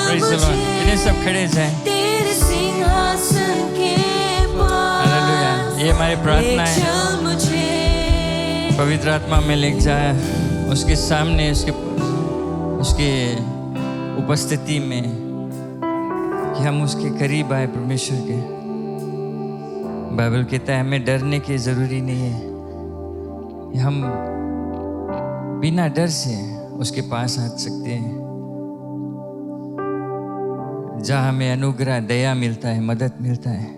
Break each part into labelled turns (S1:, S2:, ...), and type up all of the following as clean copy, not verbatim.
S1: Praise the Lord. इन्हें सब खड़े जाएं।
S2: तेरे सिंहासन के पास
S1: हालेलुया। ये हमारी प्रार्थना है।
S2: चल मुझे
S1: पवित्र आत्मा में ले जाए उसके सामने, उसके उपस्थिति में, कि हम उसके करीब आए परमेश्वर के। बाइबल कहता है हमें डरने की ज़रूरी नहीं है, हम बिना डर से उसके पास आ सकते हैं, जहाँ हमें अनुग्रह, दया मिलता है, मदद मिलता है।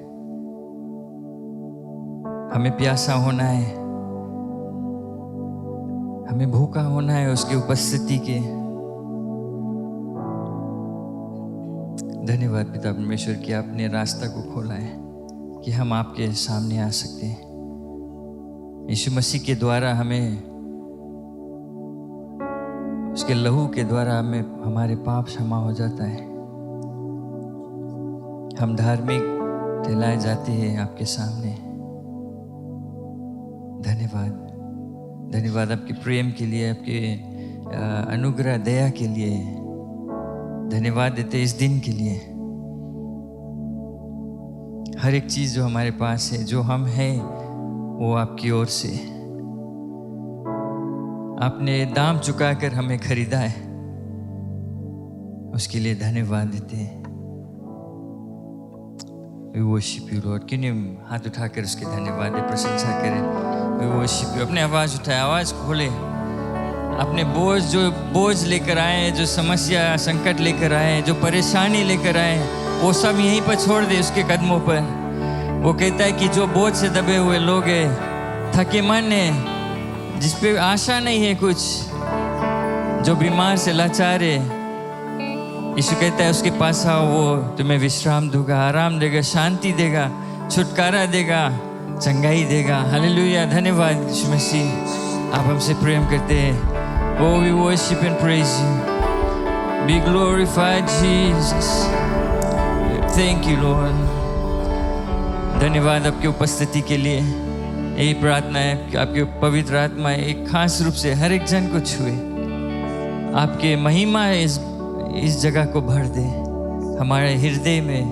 S1: हमें प्यासा होना है, हमें भूखा होना है उसकी उपस्थिति के। धन्यवाद पिता परमेश्वर कि आपने रास्ता को खोला है कि हम आपके सामने आ सकते हैं। यीशु मसीह के द्वारा हमें, उसके लहू के द्वारा हमें हमारे पाप क्षमा हो जाता है। हम धार्मिक ठहराए जाते हैं आपके सामने। धन्यवाद, धन्यवाद आपके प्रेम के लिए, आपके अनुग्रह, दया के लिए। धन्यवाद देते इस दिन के लिए। हर एक चीज़ जो हमारे पास है, जो हम हैं, वो आपकी ओर से। आपने दाम चुकाकर हमें खरीदा है, उसके लिए धन्यवाद देते हैं। We worship you Lord। क्यों नहीं हाथ उठाकर उसके धन्यवाद दे, प्रशंसा करें। We worship you। अपने आवाज़ उठाए, आवाज़ खोले। अपने जो बोझ लेकर आए, जो समस्या संकट लेकर आए, जो परेशानी लेकर आए, वो सब यहीं पर छोड़ दे उसके कदमों पर। वो कहता है कि जो बोझ से दबे हुए लोग हैं, थके मन है, जिस पे आशा नहीं है कुछ, जो बीमार से लाचार है, यीशु कहता है उसके पास आओ, वो तुम्हें विश्राम देगा, आराम देगा, शांति देगा, छुटकारा देगा, चंगाई देगा। हालेलुया। धन्यवाद यीशु मसीह, आप हमसे प्रेम करते हैं। Oh, we worship and praise you. Be glorified, Jesus. Thank you, Lord. धन्यवाद आपकी उपस्थिति के लिए। यही प्रार्थना है कि आपकी पवित्र आत्मा एक खास रूप से हर एक जन को छुए, आपके महिमा इस जगह को भर दे, हमारे हृदय में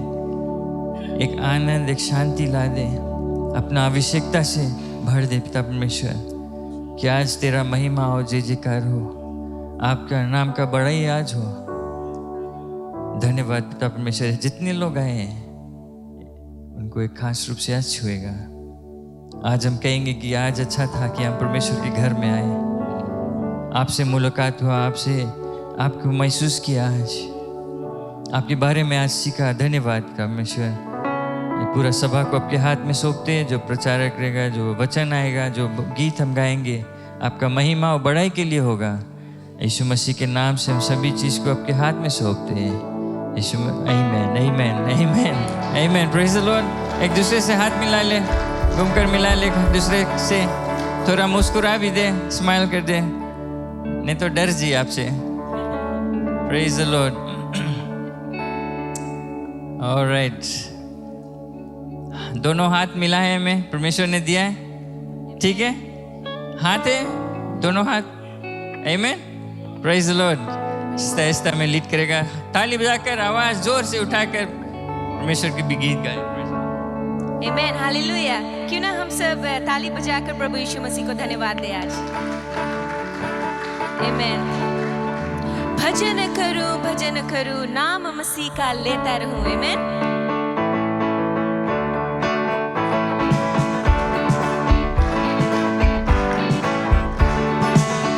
S1: एक आनंद, एक शांति ला दे, अपना आवश्यकता से भर दे पिता परमेश्वर। कि आज तेरा महिमा हो, जय जयकार हो, आपका नाम का बड़ाई आज हो। धन्यवाद पिता परमेश्वर। जितने लोग आए हैं उनको एक खास रूप से आज छुएगा। आज हम कहेंगे कि आज अच्छा था कि हम परमेश्वर के घर में आए, आपसे मुलाकात हुआ, आपको महसूस किया, आज आपके बारे में आज सीखा। धन्यवाद परमेश्वर। पूरा सभा को आपके हाथ में सौंपते हैं। जो प्रचारक रहेगा, जो वचन आएगा, जो गीत हम गाएंगे, आपका महिमा और बड़ाई के लिए होगा। यीशु मसीह के नाम से हम सभी चीज़ को आपके हाथ में सौंपते हैं। यीशु, आमीन, आमीन, आमीन, आमीन। Praise the Lord. एक दूसरे से हाथ मिला ले, घूमकर मिला ले, एक दूसरे से थोड़ा मुस्कुरा भी दे, स्माइल कर दे, नहीं तो डर जी आपसे। Praise the Lord. ऑलराइट, दोनों हाथ मिला है, हमें परमेश्वर ने दिया है, ठीक है? हाथ है, दोनों हाथ। आमीन। Praise the Lord. आहिस्ता में लीड करेगा, ताली बजाकर, आवाज जोर से उठाकर परमेश्वर के भी गीत गाए।
S2: आमीन, हालेलुया। क्यों ना हम सब ताली बजाकर प्रभु यीशु मसीह को धन्यवाद दें आज। आमीन। भजन करूं, नाम मसीह का लेता रहूं। आमीन।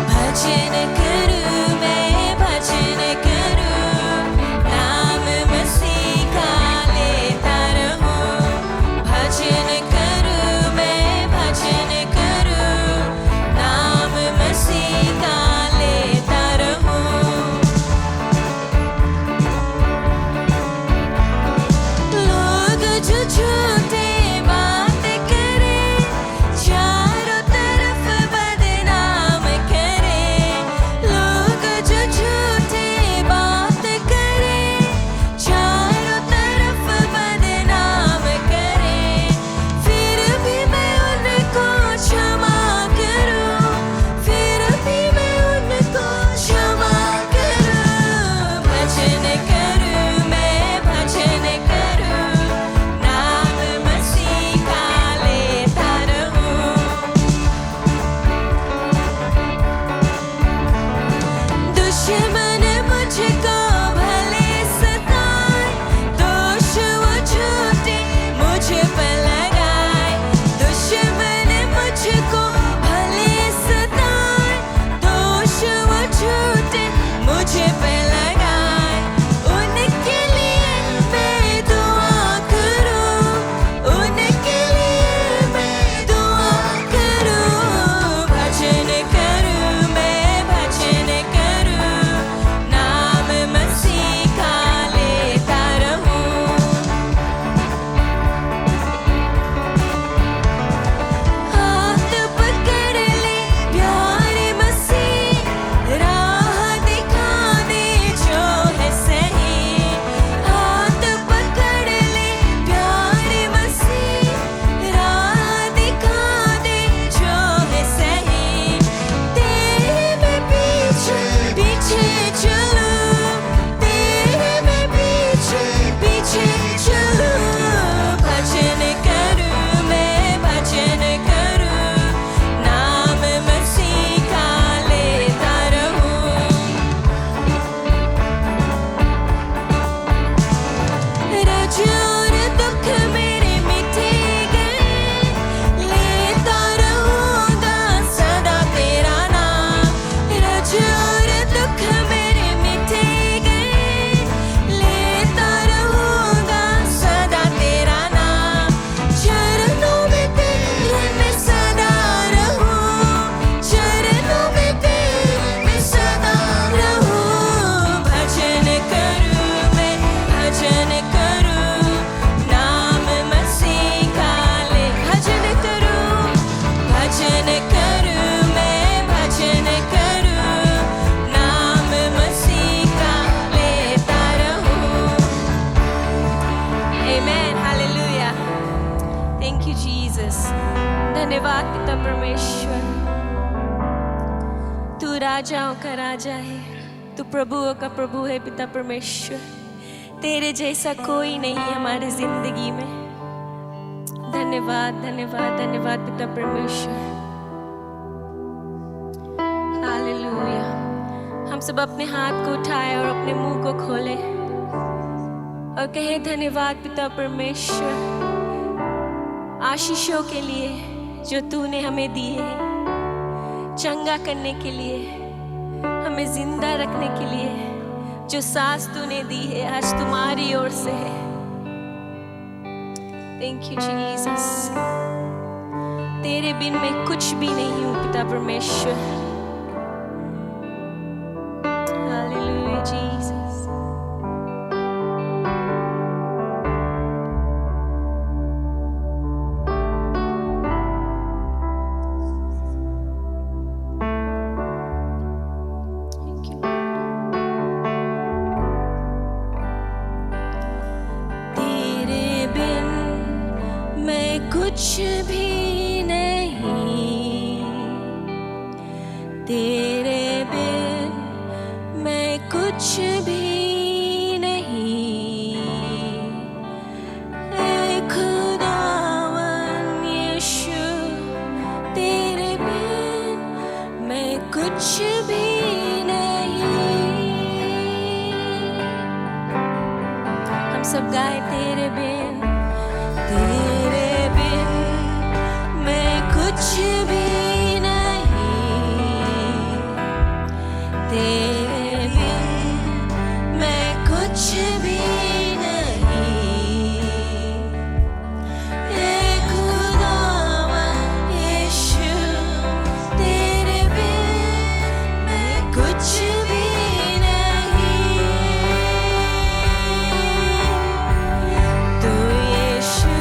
S2: भजन करूं, मैं भजन करूं, नाम मसीह का लेता रहूं। भजन करूं, मैं भजन करूं, नाम मसीह का लेता रहूं। धन्यवाद पिता परमेश्वर। तू राजाओं का राजा है, तू प्रभुओं का प्रभु है पिता परमेश्वर। तेरे जैसा कोई नहीं हमारी जिंदगी में। धन्यवाद धन्यवाद धन्यवाद पिता परमेश्वर। हालेलुया। हम सब अपने हाथ को उठाए और अपने मुंह को खोले और कहे धन्यवाद पिता परमेश्वर आशीषों के लिए जो तूने हमें दी है, चंगा करने के लिए, हमें जिंदा रखने के लिए जो सांस तूने दी है आज तुम्हारी ओर से है। Thank you Jesus. तेरे बिन मैं कुछ भी नहीं हूँ पिता परमेश्वर। Hallelujah Jesus. कुछ भी नहीं, तेरे बिन मैं कुछ भी नहीं। ऐ खुदावन यीशु, तेरे बिन मैं कुछ भी नहीं। हम सब गाए तेरे बिन, तेरे कुछ भी नहीं, तेरे बिन मैं कुछ भी नहीं। ऐ खुदावन यीशु, तेरे बिन मैं कुछ भी नहीं। तू यीशु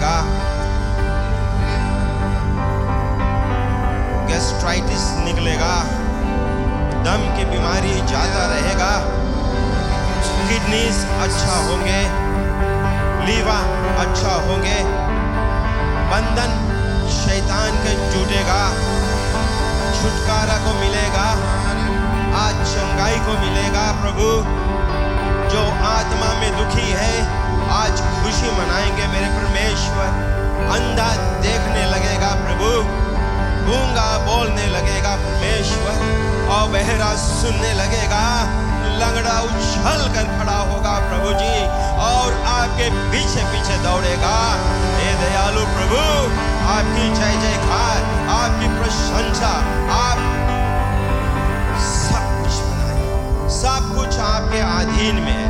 S3: लगेगा, गैस्ट्राइटिस निकलेगा, दम की बीमारी ज्यादा रहेगा, किडनीज अच्छा होंगे, लीवर अच्छा होंगे, बंधन शैतान के टूटेगा, छुटकारा को मिलेगा, आज चंगाई को मिलेगा। प्रभु, जो आत्मा में दुखी है आज खुशी मनाएंगे मेरे परमेश्वर। अंधा देखने लगेगा प्रभु, गूंगा बोलने लगेगा परमेश्वर, और बहरा सुनने लगेगा, लंगड़ा उछल कर खड़ा होगा प्रभु जी, और आपके पीछे पीछे दौड़ेगा। हे दयालु प्रभु, आपकी जय जयकार, आपकी प्रशंसा, आप सब कुछ बनाए, सब कुछ आपके अधीन में है।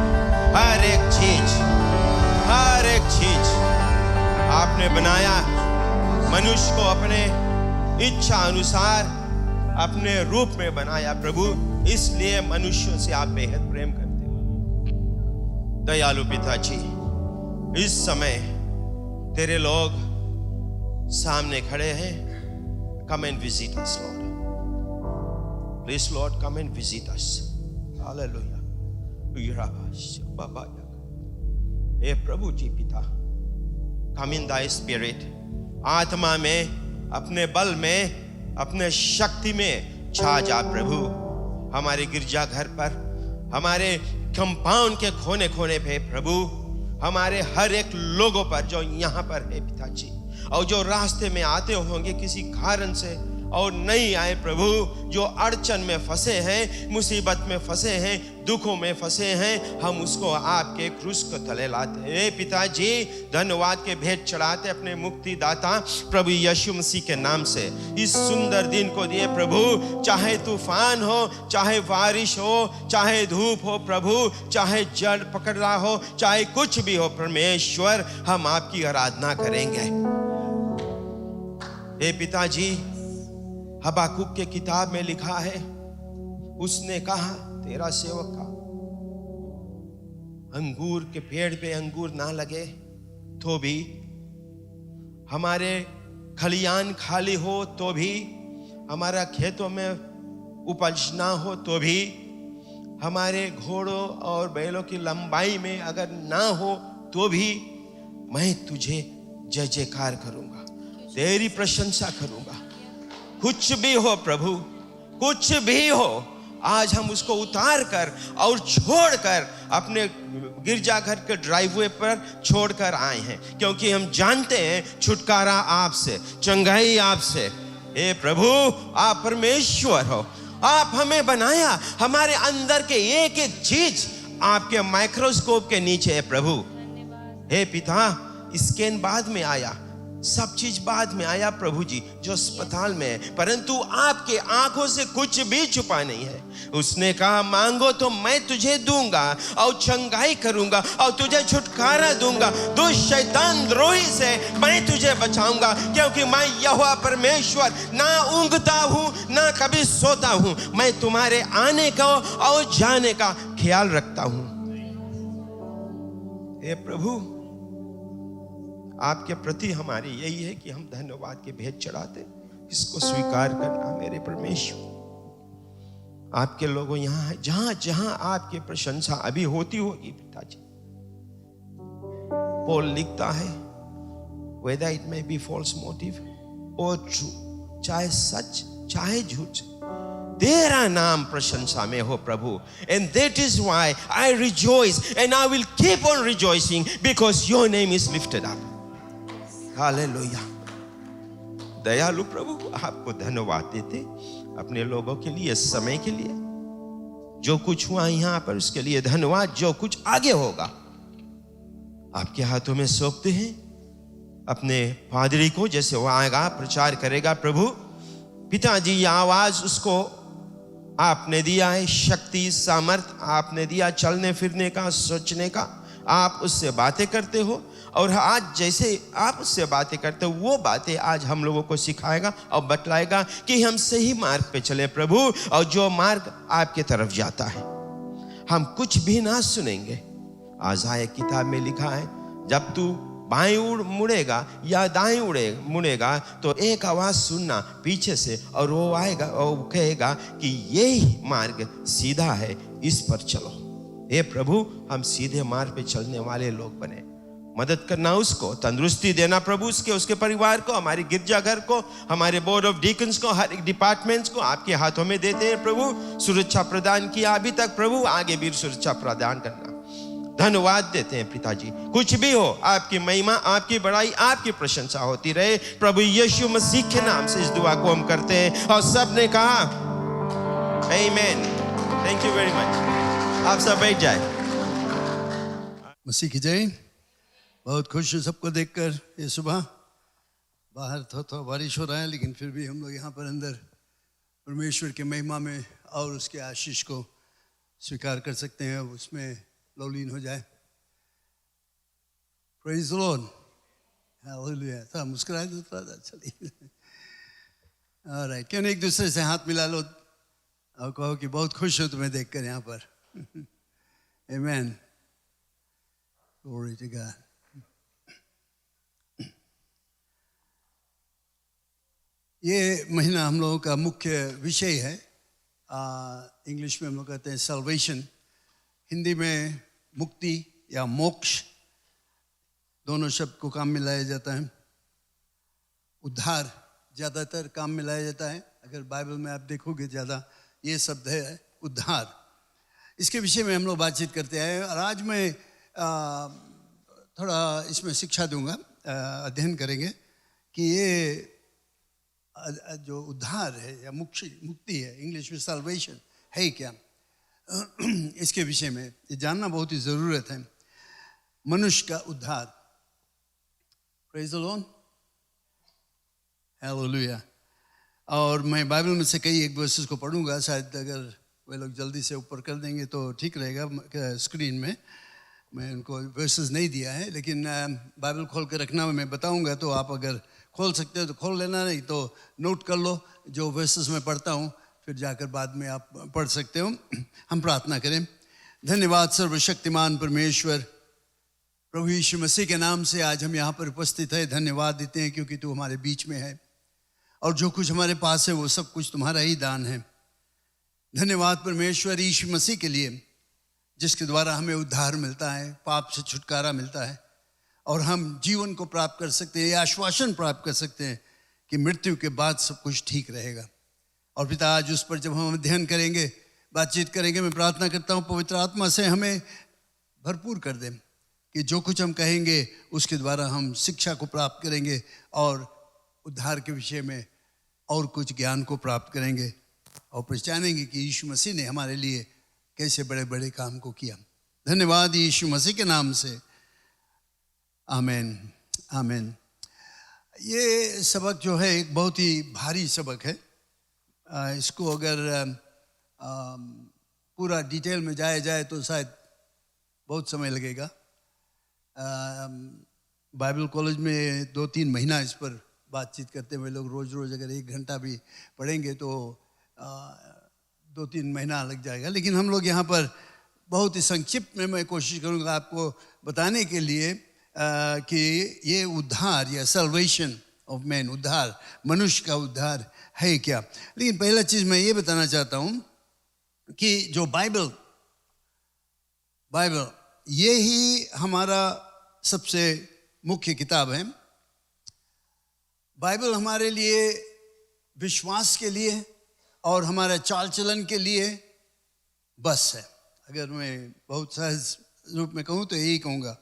S3: हर एक चीज आपने बनाया, मनुष्य को अपने इच्छा अनुसार अपने रूप में बनाया प्रभु, इसलिए मनुष्यों से आप बेहद प्रेम करते हो। दयालु पिताजी, इस समय तेरे लोग सामने खड़े हैं। Come and visit us lord, please lord, come and visit us. Hallelujah. हे प्रभु जी पिता, कम इन दाई स्पिरिट, आत्मा में, अपने बल में, अपने शक्ति में छा जा प्रभु, हमारे गिरजाघर पर, हमारे कंपाउंड के कोने कोने पे प्रभु, हमारे हर एक लोगों पर जो यहाँ पर है पिताजी, और जो रास्ते में आते होंगे किसी कारण से और नहीं आए प्रभु, जो अड़चन में फंसे हैं, मुसीबत में फंसे हैं, दुखों में फंसे हैं, हम उसको आपके क्रूस को तले लाते हैं पिताजी। धन्यवाद के भेंट चढ़ाते अपने मुक्तिदाता प्रभु यीशु मसीह के नाम से इस सुंदर दिन को दिए प्रभु। चाहे तूफान हो, चाहे बारिश हो, चाहे धूप हो प्रभु, चाहे जड़ पकड़ रहा हो, चाहे कुछ भी हो परमेश्वर, हम आपकी आराधना करेंगे। हे पिताजी, हबाकुक के किताब में लिखा है, उसने कहा तेरा सेवक का अंगूर के पेड़ पे अंगूर ना लगे तो भी, हमारे खलियान खाली हो तो भी, हमारा खेतों में उपज ना हो तो भी, हमारे घोड़ों और बैलों की लंबाई में अगर ना हो तो भी, मैं तुझे जय जयकार करूंगा, तेरी प्रशंसा करूंगा। कुछ भी हो प्रभु, कुछ भी हो, आज हम उसको उतार कर और छोड़कर अपने गिरजाघर के ड्राइववे पर छोड़कर आए हैं, क्योंकि हम जानते हैं छुटकारा आपसे, चंगाई आपसे। हे प्रभु, आप परमेश्वर हो, आप हमें बनाया, हमारे अंदर के एक एक चीज आपके माइक्रोस्कोप के नीचे है प्रभु। हे पिता, स्कैन बाद में आया, सब चीज बाद में आया प्रभु जी, जो अस्पताल में है, परंतु आपके आंखों से कुछ भी छुपा नहीं है। उसने कहा मांगो तो मैं तुझे दूंगा और चंगाई करूंगा और तुझे छुटकारा दूंगा, दुष्ट शैतान द्रोही से मैं तुझे बचाऊंगा, क्योंकि मैं यहोवा परमेश्वर ना ऊँघता हूं ना कभी सोता हूं, मैं तुम्हारे आने का और जाने का ख्याल रखता हूं। हे प्रभु, आपके प्रति हमारी यही है कि हम धन्यवाद के भेंट चढ़ाते, इसको स्वीकार करना मेरे परमेश्वर। आपके लोगों यहाँ है, जहां जहां आपकी प्रशंसा अभी होती होगी पिताजी। पॉल लिखता है, whether it may be false motive or true, चाहे सच चाहे झूठ, तेरा नाम प्रशंसा में हो प्रभु। And that is why I rejoice and I will keep on rejoicing because your name is lifted up. Hallelujah. दयालु प्रभु, आपको धन्यवाद देते अपने लोगों के लिए, समय के लिए, जो कुछ हुआ यहाँ पर उसके लिए धन्यवाद, जो कुछ आगे होगा आपके हाथों में सौंपते हैं। अपने पादरी को जैसे वो आएगा, प्रचार करेगा प्रभु पिताजी, ये आवाज उसको आपने दिया है, शक्ति सामर्थ आपने दिया, चलने फिरने का, सोचने का, आप उससे बातें करते हो, और आज जैसे आप उससे बातें करते हो वो बातें आज हम लोगों को सिखाएगा और बतलाएगा कि हम सही मार्ग पे चले प्रभु, और जो मार्ग आपके तरफ जाता है हम कुछ भी ना सुनेंगे। आज़ाया किताब में लिखा है, जब तू बाएं मुड़ेगा या दाएं मुड़ेगा तो एक आवाज सुनना पीछे से, और वो आएगा और वो कहेगा कि यही मार्ग सीधा है, इस पर चलो। हे प्रभु, हम सीधे मार्ग पे चलने वाले लोग बने। मदद करना उसको, तंदुरुस्ती देना प्रभु उसके परिवार को, हमारे गिरजाघर को, हमारे बोर्ड ऑफ डीकन्स को, हर एक डिपार्टमेंट्स को आपके हाथों में देते हैं प्रभु। सुरक्षा प्रदान किया अभी तक प्रभु, आगे भी सुरक्षा प्रदान करना। धन्यवाद देते हैं पिताजी। कुछ भी हो, आपकी महिमा, आपकी बड़ाई, आपकी प्रशंसा होती रहे प्रभु यीशु मसीह के नाम से इस दुआ को हम करते हैं। और सब ने कहा आमीन। Thank you very much. आप सब बैठ जाए।
S4: मसीह की जय। बहुत खुश हूँ सबको देखकर। ये सुबह बाहर थोड़ा बारिश हो रहा है, लेकिन फिर भी हम लोग यहाँ पर अंदर परमेश्वर की महिमा में और उसके आशीष को स्वीकार कर सकते हैं, उसमें लौलीन हो जाए। Praise the Lord, hallelujah. थोड़ा मुस्कुराए तो थोड़ा अच्छा लगे। ऑलराइट, क्यों नहीं एक दूसरे से हाथ मिला लो और कहो कि बहुत खुश हो तुम्हें देखकर यहाँ पर। आमीन, ग्लोरी टू गॉड। ये महीना हम लोगों का मुख्य विषय है। इंग्लिश में हम लोग कहते हैं सल्वेशन, हिंदी में मुक्ति या मोक्ष, दोनों शब्द को काम में लाया जाता है। उद्धार ज़्यादातर काम में लाया जाता है। अगर बाइबल में आप देखोगे ज़्यादा ये शब्द है उद्धार। इसके विषय में हम लोग बातचीत करते हैं, और आज मैं थोड़ा इसमें शिक्षा दूंगा, अध्ययन करेंगे कि ये जो उद्धार है या मुक्ति है, इंग्लिश में सल्वेशन है क्या, इसके विषय में ये जानना बहुत ही ज़रूरत है। मनुष्य का उद्धार। Praise the Lord, hallelujah. और मैं बाइबल में से कई एक वर्सेस को पढ़ूंगा, शायद अगर वे लोग जल्दी से ऊपर कर देंगे तो ठीक रहेगा। स्क्रीन में मैं उनको वर्सेस नहीं दिया है, लेकिन बाइबल खोल के रखना मैं बताऊंगा, तो आप अगर खोल सकते हो तो खोल लेना, नहीं तो नोट कर लो जो वर्सेस मैं पढ़ता हूँ, फिर जाकर बाद में आप पढ़ सकते हो। हम प्रार्थना करें। धन्यवाद सर्वशक्तिमान परमेश्वर, प्रभु यीशु मसीह के नाम से आज हम यहाँ पर उपस्थित है। धन्यवाद देते हैं क्योंकि तू हमारे बीच में है, और जो कुछ हमारे पास है वो सब कुछ तुम्हारा ही दान है। धन्यवाद परमेश्वर यीशु मसीह के लिए, जिसके द्वारा हमें उद्धार मिलता है, पाप से छुटकारा मिलता है, और हम जीवन को प्राप्त कर सकते हैं, ये आश्वासन प्राप्त कर सकते हैं कि मृत्यु के बाद सब कुछ ठीक रहेगा। और पिता, आज उस पर जब हम अध्ययन करेंगे, बातचीत करेंगे, मैं प्रार्थना करता हूँ पवित्र आत्मा से हमें भरपूर कर दें कि जो कुछ हम कहेंगे उसके द्वारा हम शिक्षा को प्राप्त करेंगे और उद्धार के विषय में और कुछ ज्ञान को प्राप्त करेंगे, और पहचानेंगे कि यीशु मसीह ने हमारे लिए कैसे बड़े बड़े काम को किया। धन्यवाद यीशु मसीह के नाम से, आमीन, आमीन। ये सबक जो है एक बहुत ही भारी सबक है। इसको अगर पूरा डिटेल में जाया जाए तो शायद बहुत समय लगेगा। बाइबल कॉलेज में 2-3 महीना इस पर बातचीत करते हुए लोग रोज़ अगर 1 घंटा भी पढ़ेंगे तो 2-3 महीना लग जाएगा। लेकिन हम लोग यहाँ पर बहुत ही संक्षिप्त में मैं कोशिश करूँगा आपको बताने के लिए कि ये उद्धार या सल्वेशन ऑफ मैन, उद्धार, मनुष्य का उद्धार है क्या। लेकिन पहला चीज़ मैं ये बताना चाहता हूँ कि जो बाइबल ये ही हमारा सबसे मुख्य किताब है। बाइबल हमारे लिए विश्वास के लिए और हमारे चाल चलन के लिए बस है। अगर मैं बहुत सहज रूप में कहूँ तो यही कहूँगा,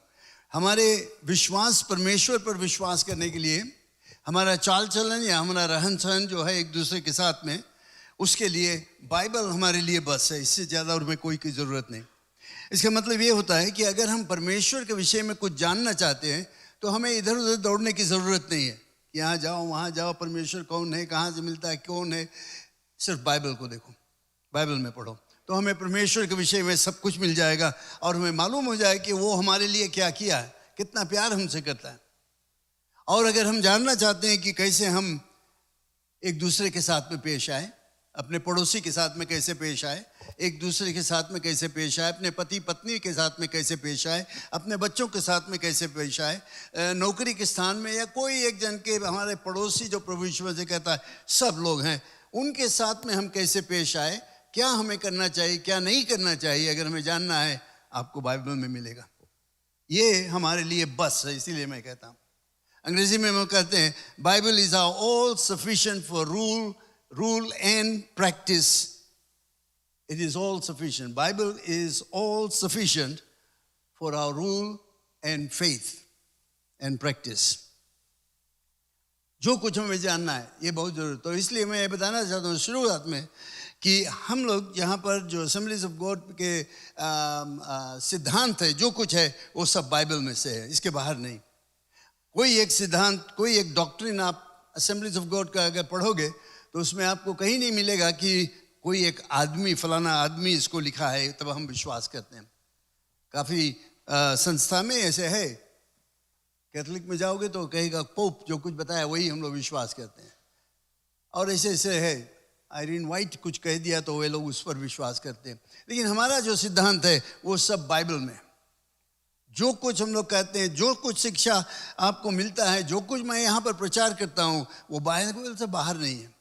S4: हमारे विश्वास, परमेश्वर पर विश्वास करने के लिए, हमारा चाल चलन या हमारा रहन सहन जो है एक दूसरे के साथ में, उसके लिए बाइबल हमारे लिए बस है। इससे ज़्यादा और में कोई की ज़रूरत नहीं। इसका मतलब ये होता है कि अगर हम परमेश्वर के विषय में कुछ जानना चाहते हैं तो हमें इधर उधर दौड़ने की ज़रूरत नहीं है कि यहाँ जाओ वहाँ जाओ, परमेश्वर कौन है, कहाँ से मिलता है, कौन है। सिर्फ बाइबल को देखो, बाइबल में पढ़ो, तो हमें परमेश्वर के विषय में सब कुछ मिल जाएगा, और हमें मालूम हो जाए कि वो हमारे लिए क्या किया है, कितना प्यार हमसे करता है। और अगर हम जानना चाहते हैं कि कैसे हम एक दूसरे के साथ में पेश आए, अपने पड़ोसी के साथ में कैसे पेश आए, एक दूसरे के साथ में कैसे पेश आए, अपने पति पत्नी के साथ में कैसे पेश आए, अपने बच्चों के साथ में कैसे पेश आए, नौकरी के स्थान में या कोई एक जन के हमारे पड़ोसी जो प्रभु यीशु मसीह कहता है सब लोग हैं, उनके साथ में हम कैसे पेश आए, क्या हमें करना चाहिए क्या नहीं करना चाहिए, अगर हमें जानना है आपको बाइबल में मिलेगा। ये हमारे लिए बस है, इसीलिए मैं कहता हूँ। अंग्रेजी में हम कहते हैं Bible is our all sufficient for rule and practice. It is all sufficient. Bible is all sufficient for our rule and faith and practice. जो कुछ हमें जानना है ये बहुत जरूरी। तो इसलिए मैं ये बताना चाहता हूँ शुरुआत में कि हम लोग यहाँ पर जो असेंबलीज ऑफ गॉड के सिद्धांत है, जो कुछ है वो सब बाइबल में से है, इसके बाहर नहीं। कोई एक सिद्धांत, कोई एक डॉक्ट्रिन आप असेंबलीज ऑफ गॉड का अगर पढ़ोगे तो उसमें आपको कहीं नहीं मिलेगा कि कोई एक आदमी, फलाना आदमी इसको लिखा है तब हम विश्वास करते हैं। काफ़ी संस्था में ऐसे है, कैथोलिक में जाओगे तो कहेगा पोप जो कुछ बताया वही हम लोग विश्वास करते हैं, और ऐसे ऐसे है आयरन वाइट कुछ कह दिया तो वे लोग उस पर विश्वास करते हैं। लेकिन हमारा जो सिद्धांत है वो सब बाइबल में, जो कुछ हम लोग कहते हैं, जो कुछ शिक्षा आपको मिलता है, जो कुछ मैं यहाँ पर प्रचार करता हूँ वो बाइबल से बाहर नहीं है।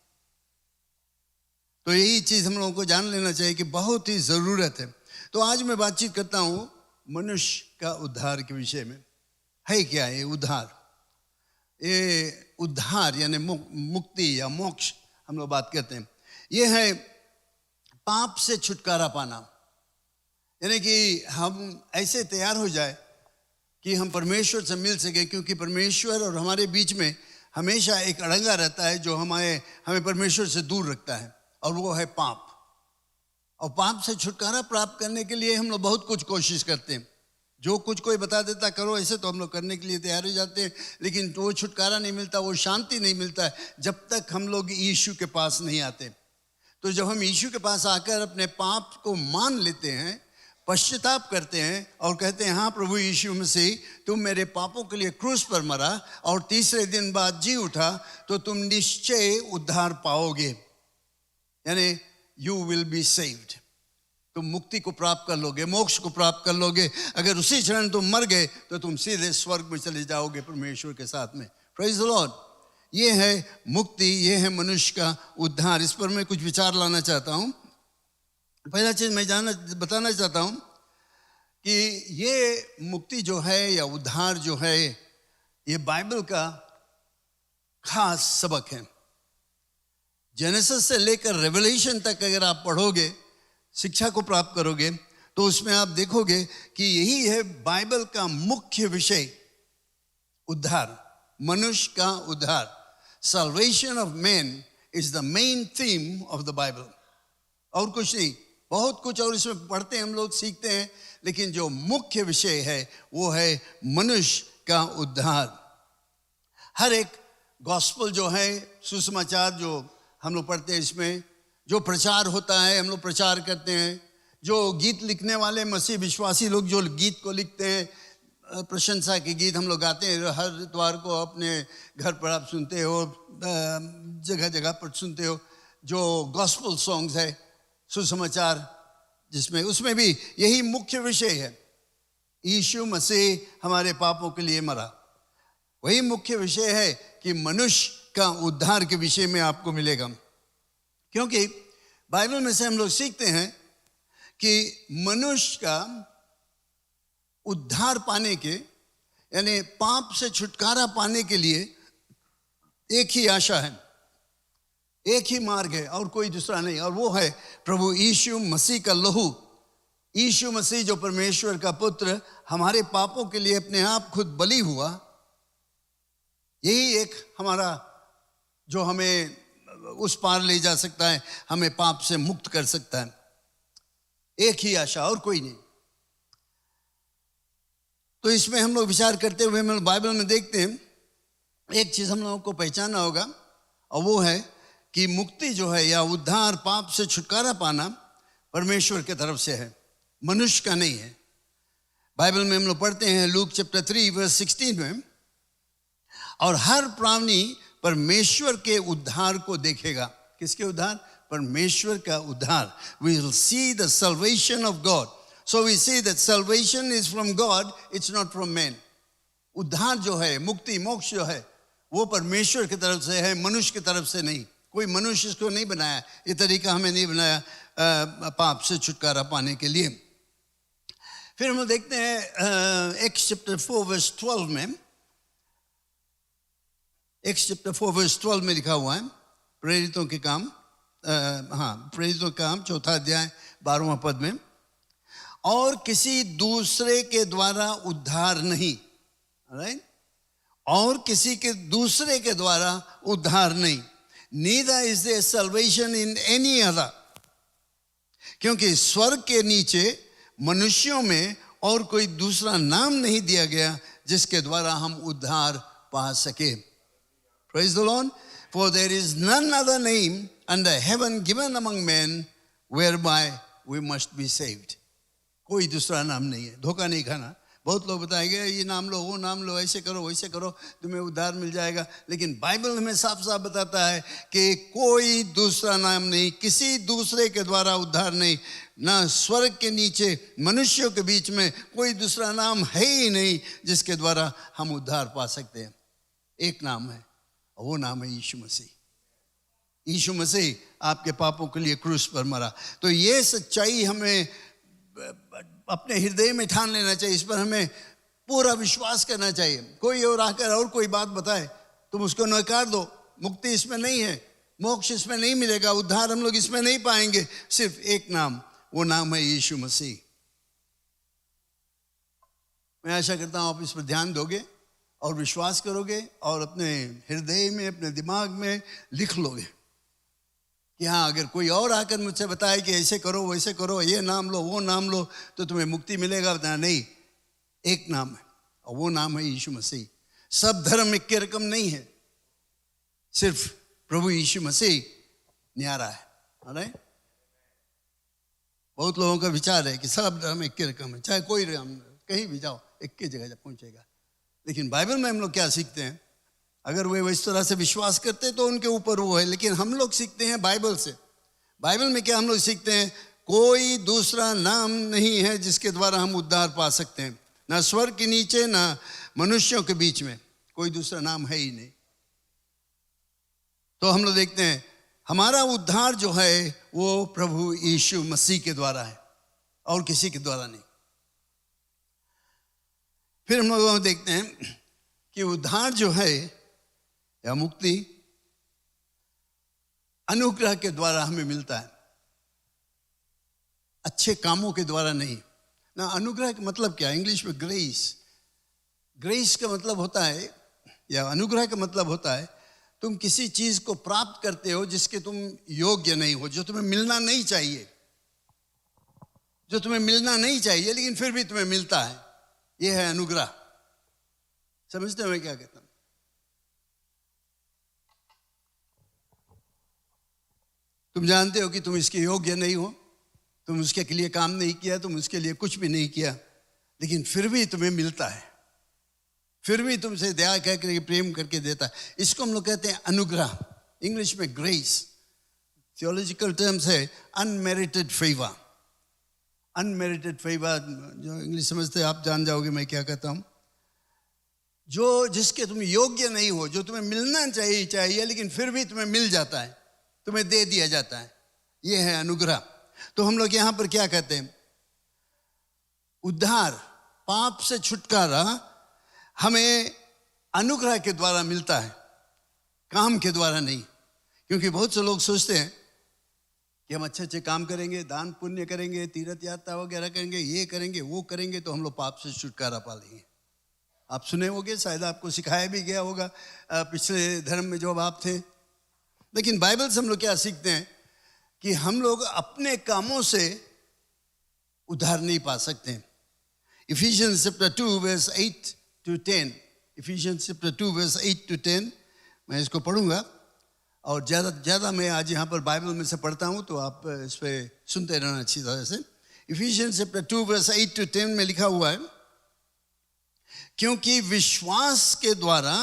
S4: तो यही चीज़ हम लोगों को जान लेना चाहिए कि बहुत ही ज़रूरत है। तो आज मैं बातचीत करता हूँ मनुष्य का उद्धार के विषय में। है क्या ये उद्धार? ये उद्धार यानी मुक्ति या मोक्ष हम लोग बात करते हैं। ये है पाप से छुटकारा पाना, यानी कि हम ऐसे तैयार हो जाए कि हम परमेश्वर से मिल सके, क्योंकि परमेश्वर और हमारे बीच में हमेशा एक अड़ंगा रहता है जो हमें परमेश्वर से दूर रखता है, और वो है पाप। और पाप से छुटकारा प्राप्त करने के लिए हम लोग बहुत कुछ कोशिश करते हैं। जो कुछ कोई बता देता करो ऐसे तो हम लोग करने के लिए तैयार हो जाते हैं, लेकिन वो छुटकारा नहीं मिलता, वो शांति नहीं मिलता है जब तक हम लोग यीशु के पास नहीं आते। तो जब हम यीशु के पास आकर अपने पाप को मान लेते हैं, पश्चाताप करते हैं और कहते हैं हाँ प्रभु यीशु मसीह तुम मेरे पापों के लिए क्रूस पर मरा और तीसरे दिन बाद जी उठा, तो तुम निश्चय उद्धार पाओगे, यानी यू विल बी सेव्ड। तुम मुक्ति को प्राप्त कर लोगे, मोक्ष को प्राप्त कर लोगे। अगर उसी क्षण तुम मर गए तो तुम सीधे स्वर्ग में चले जाओगे परमेश्वर के साथ में। Praise the Lord. ये है मुक्ति, ये है मनुष्य का उद्धार। इस पर मैं कुछ विचार लाना चाहता हूँ। पहला चीज मैं बताना चाहता हूँ कि ये मुक्ति जो है या उद्धार जो है ये बाइबल का खास सबक है। जेनेसिस से लेकर रेवलेशन तक अगर आप पढ़ोगे, शिक्षा को प्राप्त करोगे, तो उसमें आप देखोगे कि यही है बाइबल का मुख्य विषय, उद्धार, मनुष्य का उद्धार। Salvation of man is the main theme of the Bible। और कुछ नहीं, बहुत कुछ और इसमें पढ़ते हैं हम लोग, सीखते हैं, लेकिन जो मुख्य विषय है वो है मनुष्य का उद्धार। हर एक गॉस्पल जो है, सुसमाचार जो हम लोग पढ़ते हैं, इसमें जो प्रचार होता है हम लोग प्रचार करते हैं। जो गीत लिखने वाले मसीह विश्वासी लोग जो गीत को लिखते हैं, प्रशंसा के गीत हम लोग गाते हैं, हर इतवार को अपने घर पर आप सुनते हो, जगह जगह पर सुनते हो। जो गॉस्पल सॉन्ग्स है, सुसमाचार, जिसमें उसमें भी यही मुख्य विषय है, यीशु मसीह हमारे पापों के लिए मरा। वही मुख्य विषय है कि मनुष्य का उद्धार के विषय में आपको मिलेगा। क्योंकि बाइबल में से हम लोग सीखते हैं कि मनुष्य का उद्धार पाने के, यानी पाप से छुटकारा पाने के लिए एक ही आशा है, एक ही मार्ग है और कोई दूसरा नहीं, और वो है प्रभु यीशु मसीह का लहू। यीशु मसीह जो परमेश्वर का पुत्र हमारे पापों के लिए अपने आप खुद बलि हुआ, यही एक हमारा जो हमें उस पार ले जा सकता है, हमें पाप से मुक्त कर सकता है। एक ही आशा और कोई नहीं। तो इसमें हम लोग विचार करते हुए हम लोग बाइबल में देखते हैं, एक चीज हम लोगों को पहचानना होगा, और वो है कि मुक्ति जो है या उद्धार, पाप से छुटकारा पाना परमेश्वर की तरफ से है, मनुष्य का नहीं है। बाइबल में हम लोग पढ़ते हैं लूक चैप्टर 3 वर्स 16 में, और हर प्राणी परमेश्वर के उद्धार को देखेगा। किसके उद्धार? परमेश्वर का उद्धार. We will see the salvation of God. So we see that salvation is from God, it's not from man. उद्धार जो है, मुक्ति मोक्ष जो है, वो परमेश्वर की तरफ से है, मनुष्य की तरफ से नहीं. कोई मनुष्य इसको नहीं बनाया, ये तरीका हमें नहीं बनाया पाप से छुटकारा पाने के लिए. फिर हम देखते हैं एक्स चैप्टर 4 वर्स 12 में. एक्स चैप्टर 4 वर्स 12 में लिखा हुआ है, प्रेरितों के काम, प्रेरितों के काम 4 अध्याय 12वां पद में, और किसी दूसरे के द्वारा उद्धार नहीं. राइट, और किसी के दूसरे के द्वारा उद्धार नहीं. Neither is there salvation in any other. क्योंकि स्वर्ग के नीचे मनुष्यों में और कोई दूसरा नाम नहीं दिया गया जिसके द्वारा हम उद्धार पा सके. Praise the Lord. For there is none other name under heaven given among men whereby we must be saved. कोई दूसरा नाम नहीं है. धोखा नहीं खाना. बहुत लोग बताएंगे ये नाम लो, वो नाम लो, ऐसे करो वैसे करो, तुम्हें उद्धार मिल जाएगा. लेकिन बाइबल हमें साफ साफ बताता है कि कोई दूसरा नाम नहीं, किसी दूसरे के द्वारा उद्धार नहीं. ना स्वर्ग के नीचे मनुष्यों के बीच में कोई दूसरा नाम है ही नहीं जिसके द्वारा हम उद्धार पा सकते हैं. एक नाम है, वो नाम है यीशु मसीह. यीशु मसीह आपके पापों के लिए क्रूस पर मरा. तो ये सच्चाई हमें अपने हृदय में ठान लेना चाहिए. इस पर हमें पूरा विश्वास करना चाहिए. कोई और आकर और कोई बात बताए, तुम उसको नकार दो. मुक्ति इसमें नहीं है, मोक्ष इसमें नहीं मिलेगा, उद्धार हम लोग इसमें नहीं पाएंगे. सिर्फ एक नाम, वो नाम है यीशु मसीह. मैं आशा करता हूं आप इस पर ध्यान दोगे और विश्वास करोगे और अपने हृदय में, अपने दिमाग में लिख लोगे कि हाँ, अगर कोई और आकर मुझसे बताए कि ऐसे करो वैसे करो, ये नाम लो वो नाम लो तो तुम्हें मुक्ति मिलेगा, बताना नहीं. एक नाम है और वो नाम है यीशु मसीह. सब धर्म एक के रकम नहीं है, सिर्फ प्रभु यीशु मसीह न्यारा है. राइट, बहुत लोगों का विचार है कि सब धर्म एक के रकम है, चाहे कोई कहीं भी जाओ एक की जगह पहुंचेगा. लेकिन बाइबल में हम लोग क्या सीखते हैं? अगर वे इस तरह से विश्वास करते तो उनके ऊपर वो है, लेकिन हम लोग सीखते हैं बाइबल से. बाइबल में क्या हम लोग सीखते हैं? कोई दूसरा नाम नहीं है जिसके द्वारा हम उद्धार पा सकते हैं. ना स्वर्ग के नीचे, ना मनुष्यों के बीच में कोई दूसरा नाम है ही नहीं. तो हम लोग देखते हैं हमारा उद्धार जो है वो प्रभु यीशु मसीह के द्वारा है और किसी के द्वारा नहीं. फिर हम लोग देखते हैं कि उद्धार जो है या मुक्ति अनुग्रह के द्वारा हमें मिलता है, अच्छे कामों के द्वारा नहीं. ना अनुग्रह का मतलब क्या है? इंग्लिश में ग्रेस. ग्रेस का मतलब होता है, या अनुग्रह का मतलब होता है, तुम किसी चीज को प्राप्त करते हो जिसके तुम योग्य नहीं हो, जो तुम्हें मिलना नहीं चाहिए, जो तुम्हें मिलना नहीं चाहिए लेकिन फिर भी तुम्हें मिलता है. यह है अनुग्रह. समझते हो मैं क्या कहता हूं? तुम जानते हो कि तुम इसके योग्य नहीं हो, तुम उसके लिए काम नहीं किया, तुम उसके लिए कुछ भी नहीं किया, लेकिन फिर भी तुम्हें मिलता है, फिर भी तुमसे दया करके प्रेम करके देता है. इसको हम लोग कहते हैं अनुग्रह. इंग्लिश में ग्रेस. थियोलॉजिकल टर्म्स है अनमेरिटेड फेवर. अनमेरिटेड फेवर जो इंग्लिश समझते हैं आप जान जाओगे मैं क्या कहता हूं. जो जिसके तुम योग्य नहीं हो, जो तुम्हें मिलना चाहिए लेकिन फिर भी तुम्हें मिल जाता है, तुम्हें दे दिया जाता है, यह है अनुग्रह. तो हम लोग यहां पर क्या कहते हैं? उद्धार, पाप से छुटकारा हमें अनुग्रह के द्वारा मिलता है, काम के द्वारा नहीं. क्योंकि बहुत से लोग सोचते हैं कि हम अच्छे अच्छे काम करेंगे, दान पुण्य करेंगे, तीर्थ यात्रा वगैरह करेंगे, ये करेंगे वो करेंगे तो हम लोग पाप से छुटकारा पा लेंगे. आप सुने होंगे, शायद आपको सिखाया भी गया होगा पिछले धर्म में जब आप थे. लेकिन बाइबल से हम लोग क्या सीखते हैं कि हम लोग अपने कामों से उद्धार नहीं पा सकते. Ephesians chapter 2 verse 8 to 10. Ephesians chapter 2 verse 8 to 10. मैं इसको पढ़ूंगा और ज़्यादा मैं आज यहाँ पर बाइबल में से पढ़ता हूँ तो आप इस पर सुनते रहना अच्छी तरह से. इफिशियंस चैप्टर 2 वर्स 8 to 10 में लिखा हुआ है, क्योंकि विश्वास के द्वारा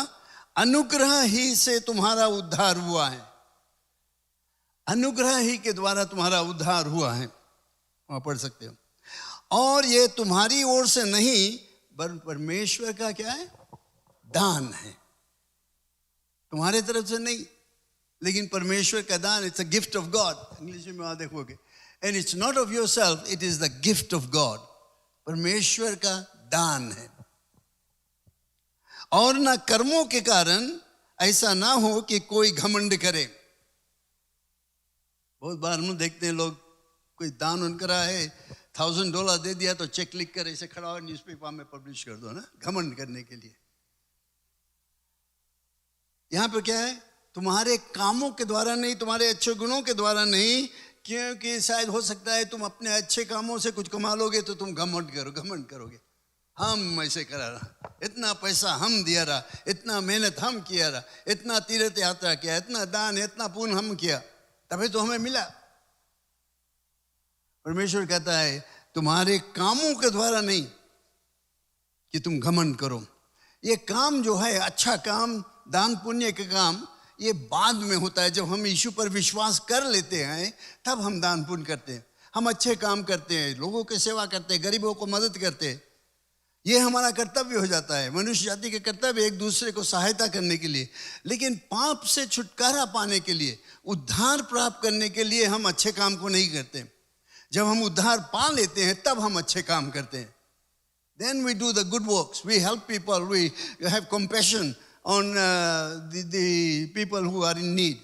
S4: अनुग्रह ही से तुम्हारा उद्धार हुआ है. अनुग्रह ही के द्वारा तुम्हारा उद्धार हुआ है, वहां पढ़ सकते हो। और ये तुम्हारी ओर से नहीं वरन परमेश्वर का क्या है, दान है। तुम्हारे तरफ से नहीं, लेकिन परमेश्वर का दान। It's a gift of God, English में वहां देखोगे। And it's not of your self, it is the gift of God. परमेश्वर का दान है। और ना कर्मों के कारण, ऐसा ना हो कि कोई घमंड करे। बहुत बार हम देखते हैं लोग, कोई दान उनका है, $1000 दे दिया तो चेक लिख कर ऐसे खड़ा हो न्यूज़पेपर में पब्लिश कर दो ना, घमंड करने के लिए। यहां पर क्या है, तुम्हारे कामों के द्वारा नहीं, तुम्हारे अच्छे गुणों के द्वारा नहीं, क्योंकि शायद हो सकता है तुम अपने अच्छे कामों से कुछ कमा लोगे तो तुम घमंड करोगे। हम ऐसे करा रहा, इतना पैसा हम दिया रहा, इतना मेहनत हम किया रहा, इतना तीर्थ यात्रा किया, इतना दान, इतना पुण्य हम किया, तभी तो हमें मिला। परमेश्वर कहता है तुम्हारे कामों के द्वारा नहीं कि तुम घमंड करो। ये काम जो है, अच्छा काम, दान पुण्य के काम, ये बाद में होता है। जब हम यीशु पर विश्वास कर लेते हैं तब हम दान पुण्य करते हैं, हम अच्छे काम करते हैं, लोगों की सेवा करते हैं, गरीबों को मदद करते हैं। ये हमारा कर्तव्य हो जाता है। मनुष्य जाति के कर्तव्य एक दूसरे को सहायता करने के लिए। लेकिन पाप से छुटकारा पाने के लिए, उद्धार प्राप्त करने के लिए हम अच्छे काम को नहीं करते। जब हम उद्धार पा लेते हैं तब हम अच्छे काम करते हैं। Then we do the good works. We help people. We have compassion on the people who are in need.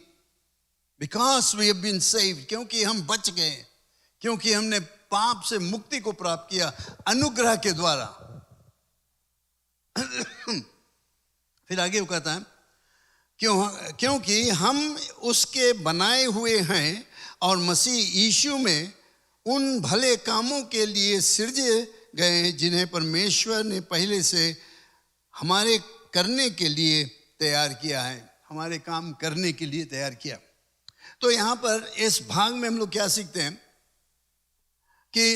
S4: Because we have been saved. क्योंकि हम बच गए, क्योंकि हमने पाप से मुक्ति को प्राप्त किया अनुग्रह के द्वारा। फिर आगे वो कहता है क्योंकि हम उसके बनाए हुए हैं और मसीह यीशु में उन भले कामों के लिए सृजे गए जिन्हें परमेश्वर ने पहले से हमारे करने के लिए तैयार किया है। हमारे काम करने के लिए तैयार किया। तो यहाँ पर इस भाग में हम लोग क्या सीखते हैं कि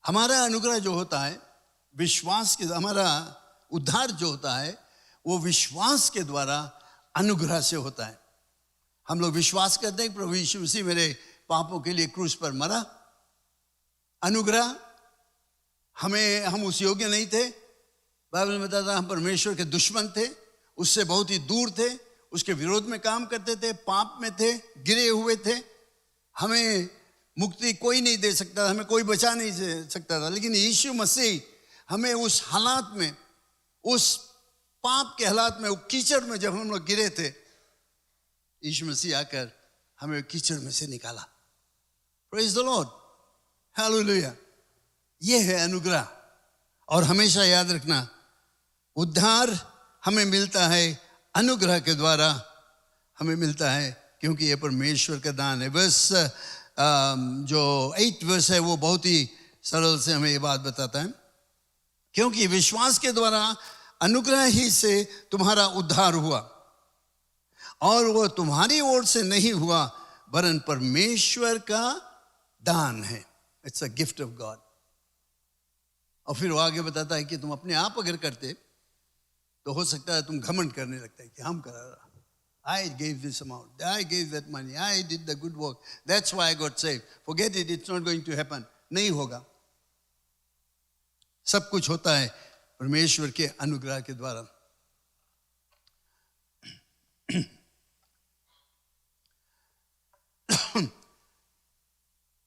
S4: हमारा अनुग्रह जो होता है, विश्वास के, हमारा उद्धार जो होता है वो विश्वास के द्वारा अनुग्रह से होता है। हम लोग विश्वास करते हैं प्रभु यीशु मसीह मेरे पापों के लिए क्रूस पर मरा। अनुग्रह, हम उस योग्य नहीं थे। बाइबल में बताता है हम परमेश्वर के दुश्मन थे, उससे बहुत ही दूर थे, उसके विरोध में काम करते थे, पाप में थे, गिरे हुए थे। हमें मुक्ति कोई नहीं दे सकता था, हमें कोई बचा नहीं सकता था। लेकिन यीशु मसीह हमें उस हालात में, उस पाप के हालात में, कीचड़ में जब हम लोग गिरे थे, यीशु मसीह आकर हमें कीचड़ में से निकाला। Praise the Lord, hallelujah. ये है अनुग्रह। और हमेशा याद रखना, उद्धार हमें मिलता है अनुग्रह के द्वारा, हमें मिलता है क्योंकि ये परमेश्वर का दान है। बस जो 8 वर्ष है वो बहुत ही सरल से हमें ये बात बताता है, क्योंकि विश्वास के द्वारा अनुग्रह ही से तुम्हारा उद्धार हुआ, और वो तुम्हारी ओर से नहीं हुआ वरन परमेश्वर का दान है। It's a gift of God. और फिर वो आगे बताता है कि तुम अपने आप अगर करते तो हो सकता है तुम घमंड करने लगता है कि हम करा रहा, I gave this amount, I gave that money, I did the good work, that's why I got saved. Forget it, it's not going to happen. नहीं होगा। सब कुछ होता है परमेश्वर के अनुग्रह के द्वारा।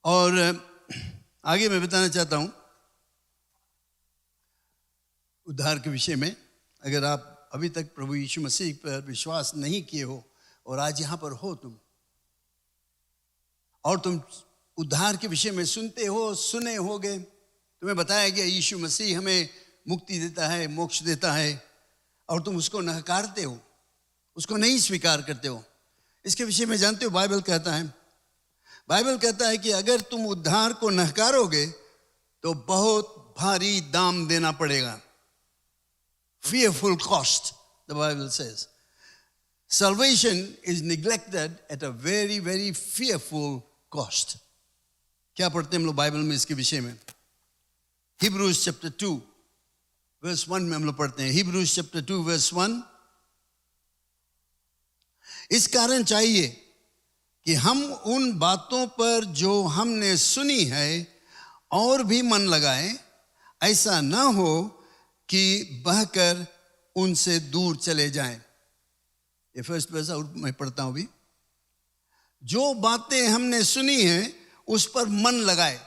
S4: और आगे मैं बताना चाहता हूं उद्धार के विषय में। अगर आप अभी तक प्रभु यीशु मसीह पर विश्वास नहीं किए हो और आज यहां पर हो तुम, और तुम उद्धार के विषय में सुने होगे, तुम्हें बताया गया यीशु मसीह हमें मुक्ति देता है, मोक्ष देता है, और तुम उसको नकारते हो, उसको नहीं स्वीकार करते हो। इसके विषय में जानते हो, बाइबल कहता है कि अगर तुम उद्धार को नकारोगे तो बहुत भारी दाम देना पड़ेगा। Fearful cost, the Bible says. Salvation is neglected at a very, very fearful cost. क्या पढ़ते हैं हम लोग बाइबल में इसके विषय में? Hebrews chapter 2 verse 1 में हम लोग पढ़ते हैं। Hebrews chapter 2 verse 1। इस कारण चाहिए कि हम उन बातों पर जो हमने सुनी है और भी मन लगाएं, ऐसा ना हो कि बहकर उनसे दूर चले जाएं। ये फर्स्ट वर्स और मैं पढ़ता हूं भी। जो बातें हमने सुनी हैं उस पर मन लगाए।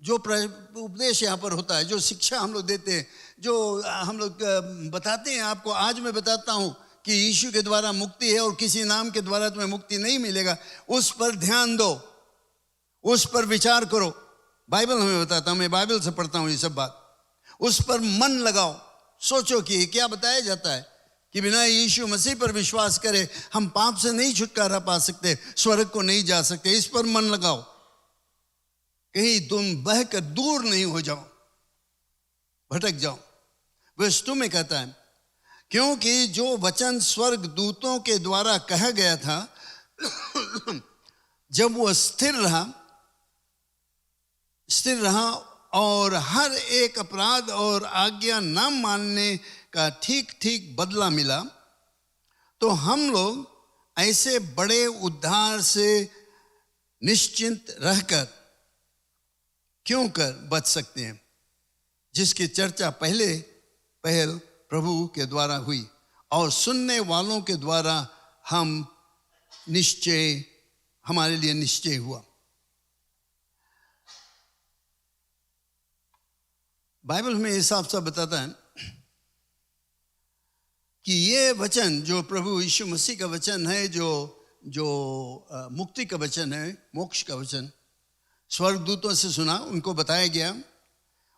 S4: जो उपदेश यहाँ पर होता है, जो शिक्षा हम लोग देते हैं, जो हम लोग बताते हैं आपको, आज मैं बताता हूँ कि यीशु के द्वारा मुक्ति है और किसी नाम के द्वारा तुम्हें मुक्ति नहीं मिलेगा, उस पर ध्यान दो, उस पर विचार करो। बाइबल हमें बताता हूँ, मैं बाइबल से पढ़ता हूँ ये सब बात। उस पर मन लगाओ, सोचो कि क्या बताया जाता है कि बिना यीशु मसीह पर विश्वास करे हम पाप से नहीं छुटकारा पा सकते, स्वर्ग को नहीं जा सकते। इस पर मन लगाओ, कहीं तुम बहकर दूर नहीं हो जाओ, भटक जाओ। वर्स 2 में कहता है, क्योंकि जो वचन स्वर्ग दूतों के द्वारा कहा गया था जब वह स्थिर रहा और हर एक अपराध और आज्ञा न मानने का ठीक ठीक बदला मिला, तो हम लोग ऐसे बड़े उद्धार से निश्चिंत रहकर क्यों कर बच सकते हैं, जिसकी चर्चा पहल प्रभु के द्वारा हुई और सुनने वालों के द्वारा हमारे लिए निश्चय हुआ। बाइबल में इस साफ साफ बताता है कि ये वचन जो प्रभु यीशु मसीह का वचन है, जो मुक्ति का वचन है, मोक्ष का वचन, स्वर्गदूतों से सुना, उनको बताया गया,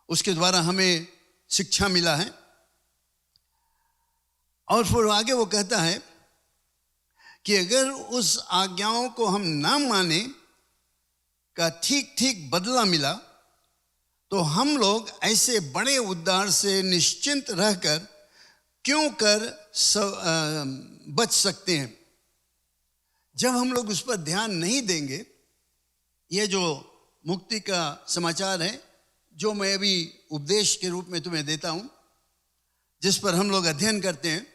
S4: उसके द्वारा हमें शिक्षा मिला है। और फिर आगे वो कहता है कि अगर उस आज्ञाओं को हम ना माने का ठीक ठीक बदला मिला, तो हम लोग ऐसे बड़े उद्धार से निश्चिंत रहकर क्यों कर बच सकते हैं। जब हम लोग उस पर ध्यान नहीं देंगे, ये जो मुक्ति का समाचार है जो मैं अभी उपदेश के रूप में तुम्हें देता हूं, जिस पर हम लोग अध्ययन करते हैं,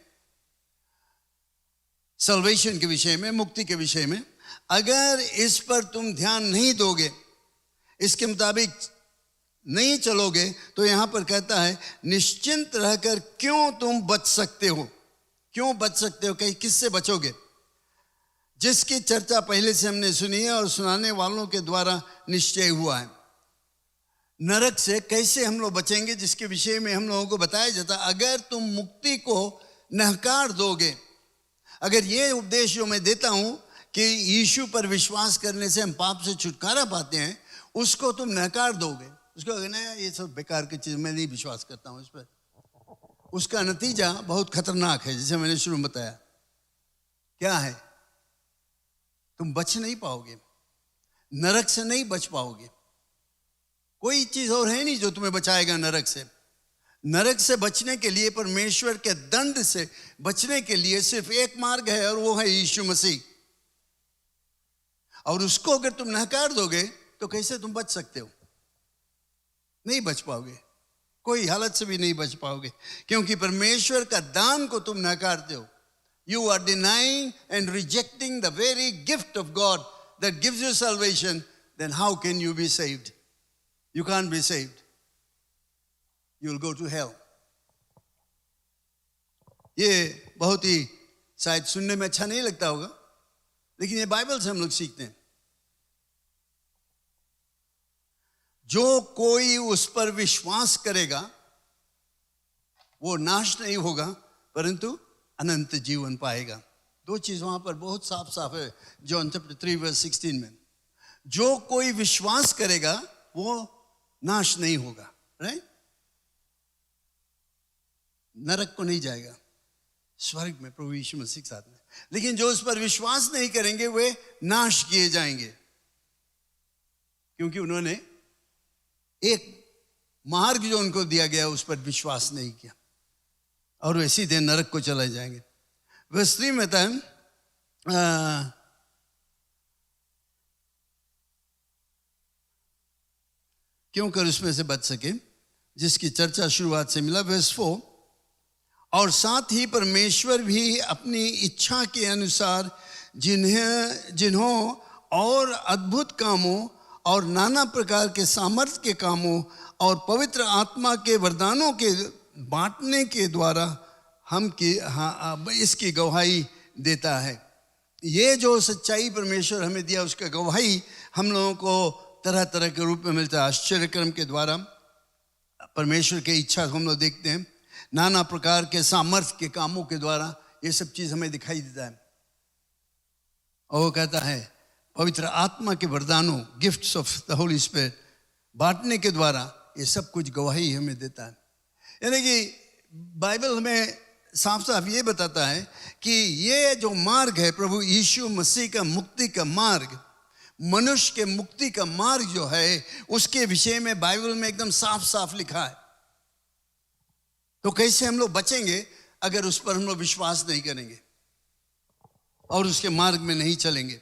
S4: सल्वेशन के विषय में, मुक्ति के विषय में, अगर इस पर तुम ध्यान नहीं दोगे, इसके मुताबिक नहीं चलोगे, तो यहां पर कहता है निश्चिंत रहकर क्यों तुम बच सकते हो। क्यों बच सकते हो? कहीं किससे बचोगे? जिसकी चर्चा पहले से हमने सुनी है और सुनाने वालों के द्वारा निश्चय हुआ है। नरक से कैसे हम लोग बचेंगे, जिसके विषय में हम लोगों को बताया जाता है। अगर तुम मुक्ति को नकार दोगे, अगर ये उपदेश जो मैं देता हूं कि यीशु पर विश्वास करने से हम पाप से छुटकारा पाते हैं, उसको तुम नकार दोगे, उसको कहना ये सब बेकार की चीज, मैं नहीं विश्वास करता हूं इस पर, उसका नतीजा बहुत खतरनाक है। जैसे मैंने शुरू में बताया, क्या है? तुम बच नहीं पाओगे, नरक से नहीं बच पाओगे। कोई चीज और है नहीं जो तुम्हें बचाएगा नरक से। नरक से बचने के लिए, परमेश्वर के दंड से बचने के लिए सिर्फ एक मार्ग है, और वो है यीशु मसीह। और उसको अगर तुम नकार दोगे तो कैसे तुम बच सकते हो? नहीं बच पाओगे, कोई हालत से भी नहीं बच पाओगे, क्योंकि परमेश्वर का दान को तुम नकारते हो। You are denying and rejecting the very gift of God that gives you salvation. Then how can you be saved? You can't be saved. You will go to hell. ये बहुत ही शायद सुनने में अच्छा नहीं लगता होगा, लेकिन ये बाइबल से हम लोग सीखते हैं। जो कोई उस पर विश्वास करेगा वो नाश नहीं होगा, परंतु अनंत जीवन पाएगा। दो चीज वहां पर बहुत साफ साफ है, जॉन चैप्टर 3 वर्स 16 में। जो कोई विश्वास करेगा वो नाश नहीं होगा, राइट? नरक को नहीं जाएगा, स्वर्ग में प्रभु यीशु मसीह के साथ में। लेकिन जो उस पर विश्वास नहीं करेंगे वे नाश किए जाएंगे, क्योंकि उन्होंने एक मार्ग जो उनको दिया गया उस पर विश्वास नहीं किया, और वे सीधे नरक को चले जाएंगे। वर्स 3 में था, क्यों कर उसमें से बच सके, जिसकी चर्चा शुरुआत से मिला। वर्स 4, और साथ ही परमेश्वर भी अपनी इच्छा के अनुसार जिन्हों और अद्भुत कामों और नाना प्रकार के सामर्थ्य के कामों और पवित्र आत्मा के वरदानों के बांटने के द्वारा इसकी गवाही देता है। ये जो सच्चाई परमेश्वर हमें दिया उसका गवाही हम लोगों को तरह तरह के रूप में मिलता है। आश्चर्यक्रम के द्वारा परमेश्वर की इच्छा हम लोग देखते हैं, नाना प्रकार के सामर्थ्य के कामों के द्वारा ये सब चीज़ हमें दिखाई देता है। और वो कहता है पवित्र आत्मा के वरदानों, gifts of the Holy Spirit बांटने के द्वारा ये सब कुछ गवाही हमें देता है। यानी कि बाइबल हमें साफ साफ ये बताता है कि ये जो मार्ग है प्रभु यीशु मसीह का मुक्ति का मार्ग, मनुष्य के मुक्ति का मार्ग जो है उसके विषय में बाइबल में एकदम साफ साफ लिखा है। तो कैसे हम लोग बचेंगे अगर उस पर हम लोग विश्वास नहीं करेंगे और उसके मार्ग में नहीं चलेंगे?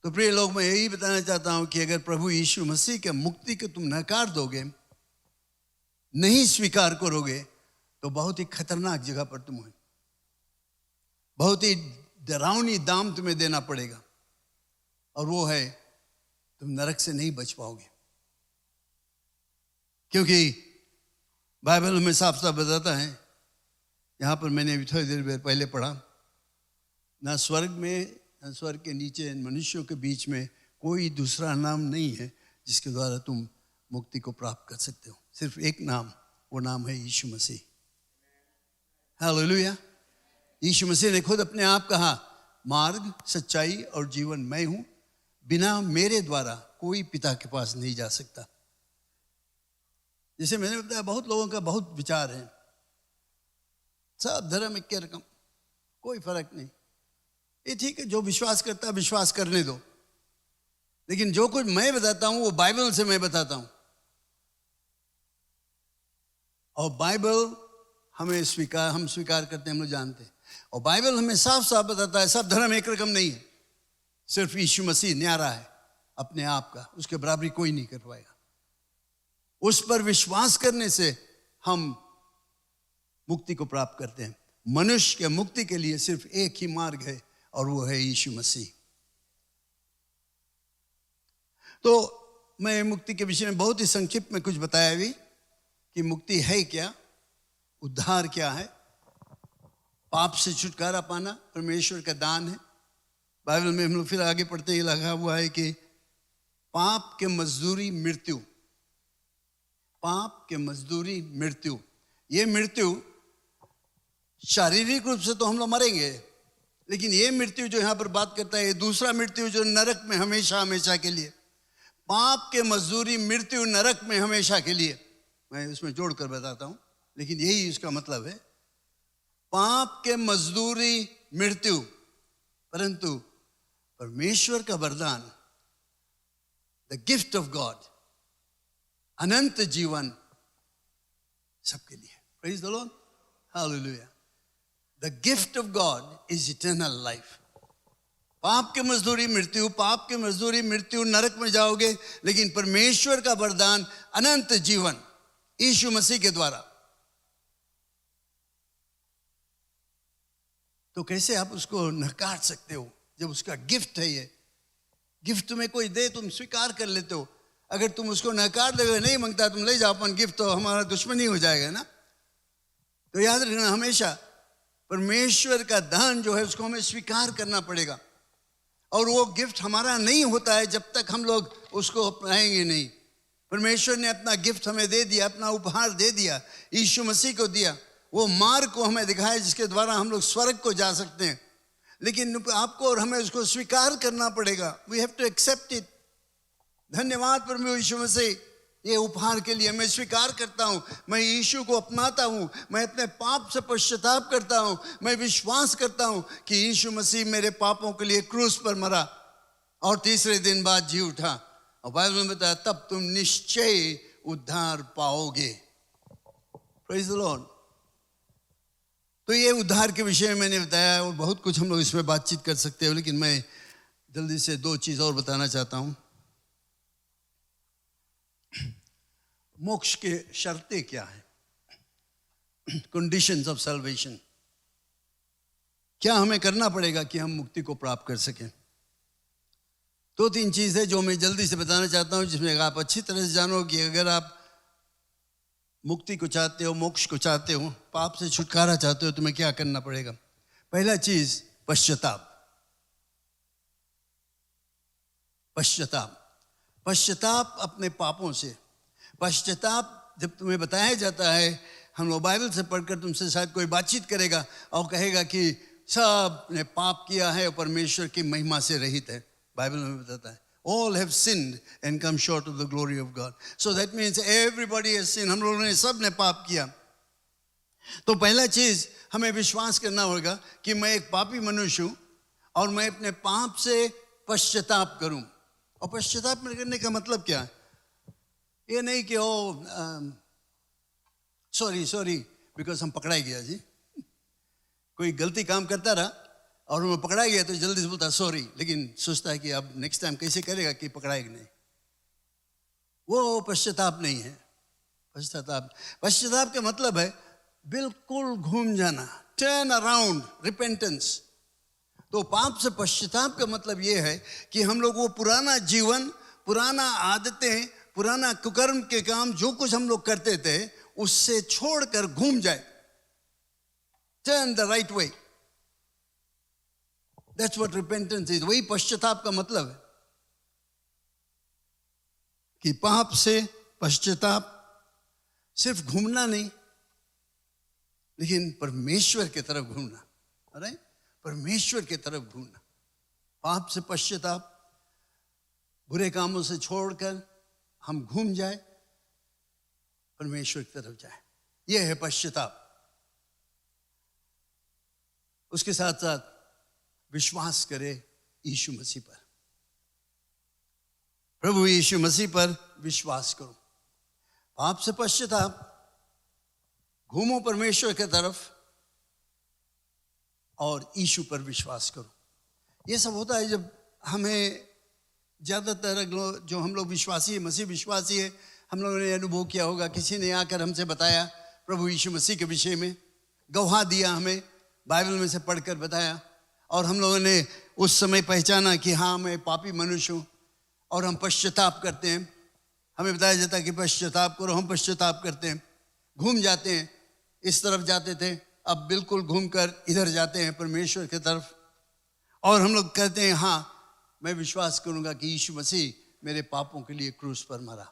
S4: तो प्रिय लोग, मैं यही बताना चाहता हूं कि अगर प्रभु यीशु मसीह के मुक्ति को तुम नकार दोगे, नहीं स्वीकार करोगे, तो बहुत ही खतरनाक जगह पर तुम हो, बहुत ही डरावनी दाम तुम्हें देना पड़ेगा, और वो है तुम नरक से नहीं बच पाओगे। क्योंकि बाइबल में साफ साफ बताता है, यहाँ पर मैंने अभी थोड़ी देर पहले पढ़ा, ना स्वर्ग में ना स्वर्ग के नीचे मनुष्यों के बीच में कोई दूसरा नाम नहीं है जिसके द्वारा तुम मुक्ति को प्राप्त कर सकते हो। सिर्फ एक नाम, वो नाम है यीशु मसीह। हालेलुया। यीशु मसीह ने खुद अपने आप कहा, मार्ग, सच्चाई और जीवन मैं हूं, बिना मेरे द्वारा कोई पिता के पास नहीं जा सकता। जैसे मैंने बताया, बहुत लोगों का बहुत विचार है, सब धर्म एक के रकम, कोई फर्क नहीं, ये ठीक है, जो विश्वास करता है विश्वास करने दो, लेकिन जो कुछ मैं बताता हूं वो बाइबल से मैं बताता हूं, और बाइबल हम स्वीकार करते हैं, हम लोग जानते हैं। और बाइबल हमें साफ साफ बताता है सब धर्म एक रकम नहीं है, सिर्फ यीशु मसीह न्यारा है अपने आप का, उसके बराबरी कोई नहीं कर पाएगा। उस पर विश्वास करने से हम मुक्ति को प्राप्त करते हैं। मनुष्य के मुक्ति के लिए सिर्फ एक ही मार्ग है, और वो है यीशु मसीह। तो मैं मुक्ति के विषय में बहुत ही संक्षिप्त में कुछ बताया भी कि मुक्ति है क्या, उद्धार क्या है, पाप से छुटकारा पाना परमेश्वर का दान है। बाइबल में हम लोग फिर आगे पढ़ते ही लगा हुआ है कि पाप के मजदूरी मृत्यु, पाप के मजदूरी मृत्यु। ये मृत्यु शारीरिक रूप से तो हम लोग मरेंगे, लेकिन ये मृत्यु जो यहाँ पर बात करता है, ये दूसरा मृत्यु जो नरक में हमेशा हमेशा के लिए। पाप के मजदूरी मृत्यु, नरक में हमेशा के लिए। मैं उसमें जोड़कर बताता हूँ, लेकिन यही उसका मतलब है, पाप के मजदूरी मृत्यु, परंतु परमेश्वर का वरदान, द गिफ्ट ऑफ गॉड, अनंत जीवन सबके लिए। Praise the Lord, hallelujah. The gift of God is eternal life. पाप के मजदूरी मृत्यु, पाप के मजदूरी मृत्यु, नरक में जाओगे, लेकिन परमेश्वर का वरदान अनंत जीवन यीशु मसीह के द्वारा। तो कैसे आप उसको नकार सकते हो जब उसका गिफ्ट है? ये गिफ्ट तुम्हें कोई दे, तुम स्वीकार कर लेते हो। अगर तुम उसको नकार दोगे, नहीं मांगता, तुम ले जाओ अपन गिफ्ट, तो हमारा दुश्मनी हो जाएगा ना। तो याद रखना, हमेशा परमेश्वर का दान जो है उसको हमें स्वीकार करना पड़ेगा, और वो गिफ्ट हमारा नहीं होता है जब तक हम लोग उसको अपनाएंगे नहीं। परमेश्वर ने अपना गिफ्ट हमें दे दिया, अपना उपहार दे दिया, यीशु मसीह को दिया, वो मार्ग को हमें दिखाया जिसके द्वारा हम लोग स्वर्ग को जा सकते हैं। लेकिन आपको और हमें उसको स्वीकार करना पड़ेगा। We have to accept it. धन्यवाद प्रभु यीशु मसीह, ये उपहार के लिए मैं स्वीकार करता हूँ, मैं यीशु को अपनाता हूँ, मैं अपने पाप से पश्चाताप करता हूँ, मैं विश्वास करता हूँ कि यीशु मसीह मेरे पापों के लिए क्रूस पर मरा और तीसरे दिन बाद जी उठा। और बाइबल में बताया, तब तुम निश्चय उद्धार पाओगे। Praise the Lord. तो ये उद्धार के विषय में मैंने बताया, और बहुत कुछ हम लोग इसमें बातचीत कर सकते हो, लेकिन मैं जल्दी से दो चीज़ और बताना चाहता हूँ। मोक्ष के शर्तें क्या है, कंडीशंस ऑफ सल्वेशन। क्या हमें करना पड़ेगा कि हम मुक्ति को प्राप्त कर सकें? 2-3 चीज़ है जो मैं जल्दी से बताना चाहता हूँ, जिसमें आप अच्छी तरह से जानो कि अगर आप मुक्ति को चाहते हो, मोक्ष को चाहते हो, पाप से छुटकारा चाहते हो, तुम्हें क्या करना पड़ेगा। पहला चीज पश्चाताप। पश्चाताप, पश्चाताप अपने पापों से। पश्चाताप जब तुम्हें बताया जाता है, हम लोग बाइबल से पढ़कर तुमसे शायद कोई बातचीत करेगा और कहेगा कि सब ने पाप किया है और परमेश्वर की महिमा से रहित है। बाइबल में बताता है all have sinned and come short of the glory of God. So that means everybody has sinned. हम लोगों ने सब ने पाप किया। तो पहला चीज हमें विश्वास करना होगा कि मैं एक पापी मनुष्य हूं और मैं अपने पाप से पश्चाताप करूं। और पश्चाताप करने का मतलब क्या है? ये नहीं कि सॉरी बिकॉज हम पकड़ाई गया जी। कोई गलती काम करता रहा और मैं पकड़ा गया तो जल्दी से बोलता सॉरी, लेकिन सोचता है कि अब नेक्स्ट टाइम कैसे करेगा कि पकड़ाएगा नहीं। वो पश्चाताप नहीं है। पश्चाताप का मतलब है बिल्कुल घूम जाना, टर्न अराउंड, रिपेंटेंस। तो पाप से पश्चाताप का मतलब ये है कि हम लोग वो पुराना जीवन, पुराना आदतें, पुराना कुकर्म के काम जो कुछ हम लोग करते थे उससे छोड़कर घूम जाए, turn the right way. That's what repentance is. वही पश्चाताप का मतलब है कि पाप से पश्चाताप सिर्फ घूमना नहीं, लेकिन परमेश्वर की तरफ घूमना। अरे परमेश्वर की तरफ घूमना। पाप से पश्चाताप, बुरे कामों से छोड़कर हम घूम जाए, परमेश्वर की तरफ जाए, यह है पश्चाताप। उसके साथ साथ विश्वास करे यीशु मसीह पर। प्रभु यीशु मसीह पर विश्वास करो। पाप से पश्चाताप, घूमो परमेश्वर की तरफ और यीशु पर विश्वास करो। ये सब होता है जब हमें, ज्यादातर जो हम लोग विश्वासी है, मसीह विश्वासी है, हम लोगों ने अनुभव किया होगा, किसी ने आकर हमसे बताया प्रभु यीशु मसीह के विषय में, गवाह दिया, हमें बाइबल में से पढ़कर बताया, और हम लोगों ने उस समय पहचाना कि हाँ मैं पापी मनुष्य हूँ और हम पश्चाताप करते हैं। हमें बताया जाता है कि पश्चाताप करो, हम पश्चाताप करते हैं, घूम जाते हैं। इस तरफ जाते थे, अब बिल्कुल घूमकर इधर जाते हैं परमेश्वर की तरफ, और हम लोग कहते हैं हाँ मैं विश्वास करूंगा कि यीशु मसीह मेरे पापों के लिए क्रूस पर मरा।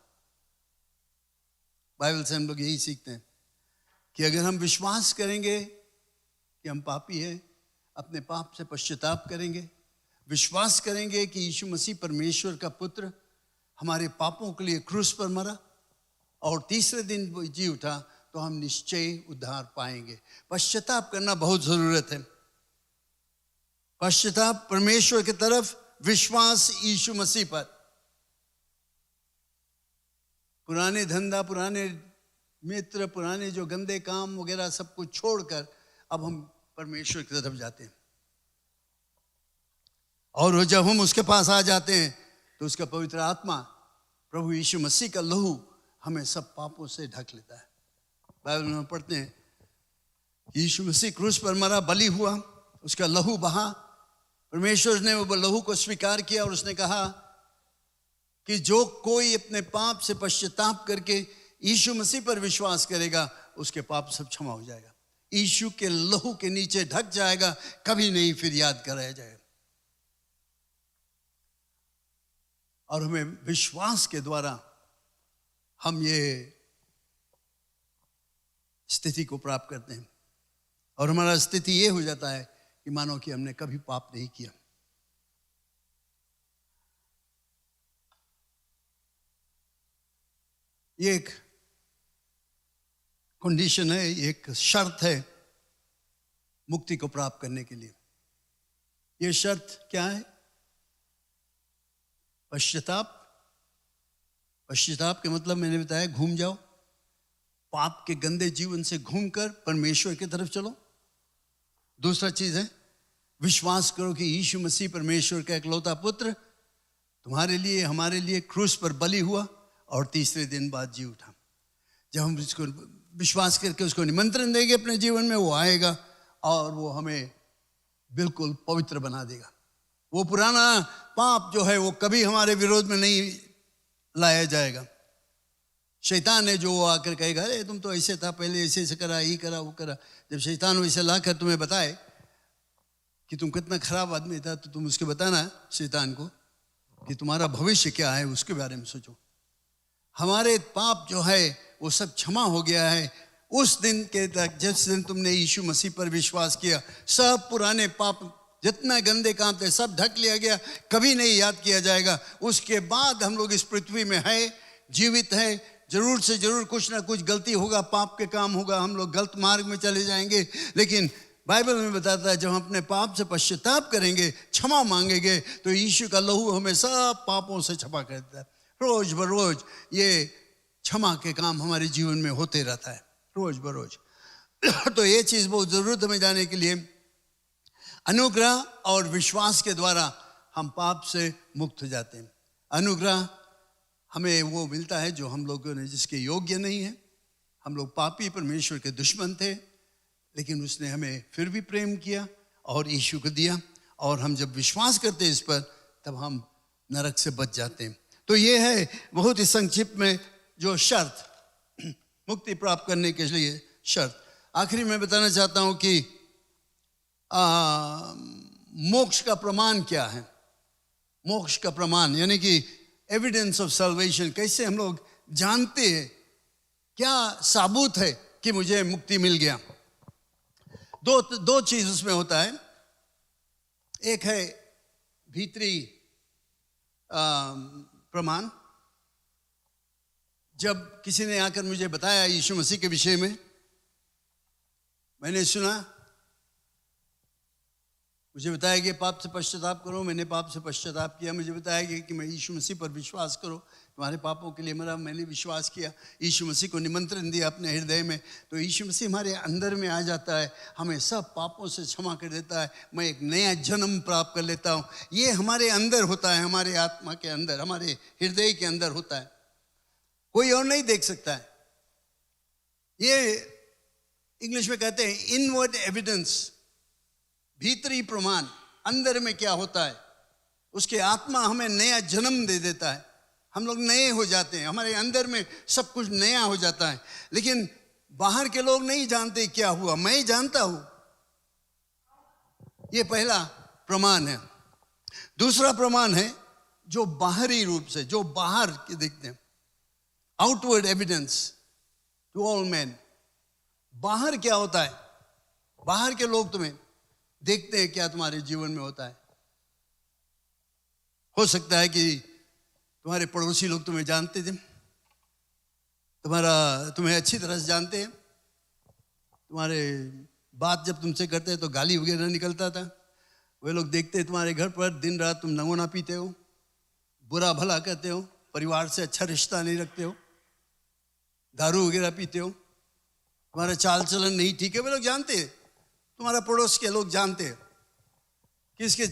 S4: बाइबल से हम लोग यही सीखते हैं कि अगर हम विश्वास करेंगे कि हम पापी हैं, अपने पाप से पश्चाताप करेंगे, विश्वास करेंगे कि यीशु मसीह परमेश्वर का पुत्र हमारे पापों के लिए क्रूस पर मरा और तीसरे दिन वो जी उठा, तो हम निश्चय उद्धार पाएंगे। पश्चाताप करना बहुत जरूरत है। पश्चाताप परमेश्वर की तरफ, विश्वास यीशु मसीह पर। पुराने धंधा, पुराने मित्र, पुराने जो गंदे काम वगैरह सब कुछ छोड़कर अब हम परमेश्वर की तरफ जाते हैं। और जब हम उसके पास आ जाते हैं तो उसका पवित्र आत्मा, प्रभु यीशु मसीह का लहू हमें सब पापों से ढक लेता है। बाइबल में पढ़ते हैं यीशु मसीह क्रूस पर मरा, बलि हुआ, उसका लहू बहा, परमेश्वर ने वो लहू को स्वीकार किया और उसने कहा कि जो कोई अपने पाप से पश्चाताप करके यीशु मसीह पर विश्वास करेगा उसके पाप सब क्षमा हो जाएगा, यीशु के लहू के नीचे ढक जाएगा, कभी नहीं फिर याद कराया जाएगा। और हमें विश्वास के द्वारा हम ये स्थिति को प्राप्त करते हैं और हमारा स्थिति ये हो जाता है कि मानो कि हमने कभी पाप नहीं किया। ये एक कंडीशन है, एक शर्त है मुक्ति को प्राप्त करने के लिए। ये शर्त क्या है? पश्चाताप। पश्चाताप के मतलब मैंने बताया घूम जाओ, पाप के गंदे जीवन से घूमकर परमेश्वर की तरफ चलो। दूसरा चीज है विश्वास करो कि यीशु मसीह परमेश्वर का इकलौता पुत्र तुम्हारे लिए, हमारे लिए क्रूस पर बलि हुआ और तीसरे दिन बाद जी उठा। जब हम इसको विश्वास करके उसको निमंत्रण देंगे अपने जीवन में, वो आएगा और वो हमें बिल्कुल पवित्र बना देगा। वो पुराना पाप जो है वो कभी हमारे विरोध में नहीं लाया जाएगा। शैतान है जो आकर कहेगा अरे तुम तो ऐसे था, पहले ऐसे ऐसे करा, ये करा, वो करा। जब शैतान वैसे लाकर तुम्हें बताए कि तुम कितना खराब आदमी था, तो तुम उसके बताना शैतान को कि तुम्हारा भविष्य क्या है, उसके बारे में सोचो। हमारे पाप जो है वो सब क्षमा हो गया है उस दिन के तक जिस दिन तुमने यीशु मसीह पर विश्वास किया। सब पुराने पाप जितना गंदे काम थे सब ढक लिया गया, कभी नहीं याद किया जाएगा। उसके बाद हम लोग इस पृथ्वी में है, जीवित है। जरूर से जरूर कुछ ना कुछ गलती होगा, पाप के काम होगा, हम लोग गलत मार्ग में चले जाएंगे। लेकिन बाइबल में बताता है जब हम अपने पाप से पश्चाताप करेंगे, क्षमा मांगेंगे, तो यीशु का लहू हमें सब पापों से क्षमा कर देता है। रोज बरोज ये क्षमा के काम हमारे जीवन में होते रहता है, रोज बरोज। तो ये चीज़ बहुत ज़रूरत हमें जाने के लिए। अनुग्रह और विश्वास के द्वारा हम पाप से मुक्त हो जाते हैं। अनुग्रह हमें वो मिलता है जो हम लोगों ने जिसके योग्य नहीं है। हम लोग पापी परमेश्वर के दुश्मन थे, लेकिन उसने हमें फिर भी प्रेम किया और यीशु को दिया। और हम जब विश्वास करते हैं इस पर, तब हम नरक से बच जाते हैं। तो ये है बहुत ही संक्षिप्त में जो शर्त, मुक्ति प्राप्त करने के लिए शर्त। आखिरी में बताना चाहता हूँ कि मोक्ष का प्रमाण क्या है। मोक्ष का प्रमाण यानी कि एविडेंस ऑफ सल्वेशन, कैसे हम लोग जानते हैं, क्या साबुत है कि मुझे मुक्ति मिल गया। दो चीज उसमें होता है। एक है भीतरी प्रमाण। जब किसी ने आकर मुझे बताया यीशु मसीह के विषय में, मैंने सुना, मुझे बताया कि पाप से पश्चाताप करो। मैंने पाप से पश्चाताप किया। मुझे बताया गया कि मैं यीशु मसीह पर विश्वास करो, तुम्हारे पापों के लिए मरा। मैंने विश्वास किया, यीशु मसीह को निमंत्रण दिया अपने हृदय में। तो यीशु मसीह हमारे अंदर में आ जाता है, हमें सब पापों से क्षमा कर देता है। मैं एक नया जन्म प्राप्त कर लेता हूँ। ये हमारे अंदर होता है, हमारे आत्मा के अंदर, हमारे हृदय के अंदर होता है, कोई और नहीं देख सकता है। ये इंग्लिश में कहते हैं इनवर्ड एविडेंस, भीतरी प्रमाण। अंदर में क्या होता है, उसके आत्मा हमें नया जन्म दे देता है। हम लोग नए हो जाते हैं, हमारे अंदर में सब कुछ नया हो जाता है। लेकिन बाहर के लोग नहीं जानते क्या हुआ, मैं जानता हूं। ये पहला प्रमाण है। दूसरा प्रमाण है जो बाहरी रूप से, जो बाहर के देखते हैं, outward evidence to all man. बाहर क्या होता है, बाहर के लोग तुम्हें देखते हैं क्या तुम्हारे जीवन में होता है। हो सकता है कि तुम्हारे पड़ोसी लोग तुम्हें जानते थे, तुम्हें अच्छी तरह से जानते हैं। तुम्हारे बात जब तुमसे करते हैं तो गाली वगैरह निकलता था। वे लोग देखते हैं तुम्हारे घर पर दिन रात तुम नंगोना पीते हो, बुरा भला कहते हो, परिवार से अच्छा रिश्ता नहीं रखते हो, दारू वगैरह पीते हो, तुम्हारा चाल चलन नहीं ठीक है। वे लोग जानते हैं, तुम्हारा पड़ोस के लोग जानते हैं कि इसके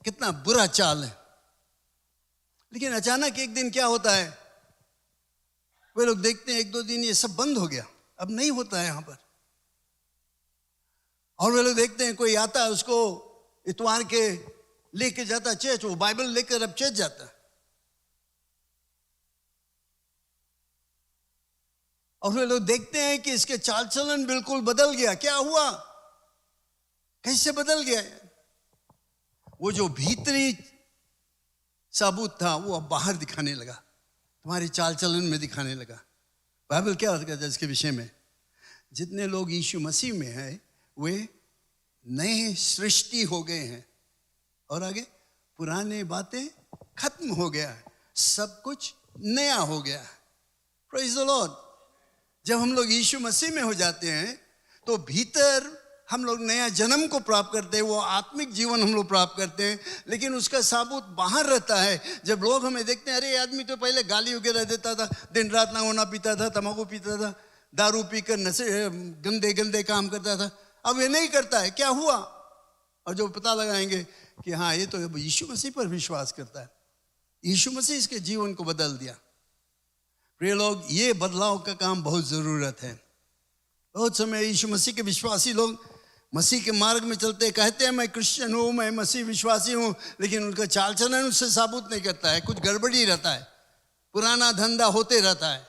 S4: कितना बुरा चाल है। लेकिन अचानक एक दिन क्या होता है, वे लोग देखते हैं एक दो दिन ये सब बंद हो गया, अब नहीं होता है यहां पर। और वे लोग देखते हैं कोई आता है, उसको इतवार के लेके जाता चर्च, वो बाइबल लेकर अब चर्च जाता है। और वे लोग देखते हैं कि इसके चाल चलन बिल्कुल बदल गया। क्या हुआ, कैसे बदल गया? वो जो भीतरी साबुत था वो अब बाहर दिखाने लगा, तुम्हारे चाल चलन में दिखाने लगा। बाइबल क्या कहता है इसके विषय में? जितने लोग यीशु मसीह में हैं वे नए सृष्टि हो गए हैं। और आगे, पुराने बातें खत्म हो गया है, सब कुछ नया हो गया है। Praise the Lord. जब हम लोग यीशु मसीह में हो जाते हैं तो भीतर हम लोग नया जन्म को प्राप्त करते हैं, वो आत्मिक जीवन हम लोग प्राप्त करते हैं। लेकिन उसका साबुत बाहर रहता है। जब लोग हमें देखते हैं, अरे आदमी तो पहले गाली वगैरह देता था, दिन रात नंगोना पीता था, तंबाकू पीता था, दारू पीकर नशे गंदे गंदे काम करता था, अब ये नहीं करता है, क्या हुआ? और जो पता लगाएंगे कि हाँ ये तो यीशु मसीह पर विश्वास करता है, यीशु मसीह इसके जीवन को बदल दिया। प्रिय लोग, ये बदलाव का काम बहुत ज़रूरत है। बहुत समय यीशु मसीह के विश्वासी लोग मसीह के मार्ग में चलते, कहते हैं मैं क्रिश्चियन हूँ, मैं मसीह विश्वासी हूँ, लेकिन उनका चाल चलन उससे साबुत नहीं करता है, कुछ गड़बड़ी रहता है, पुराना धंधा होते रहता है।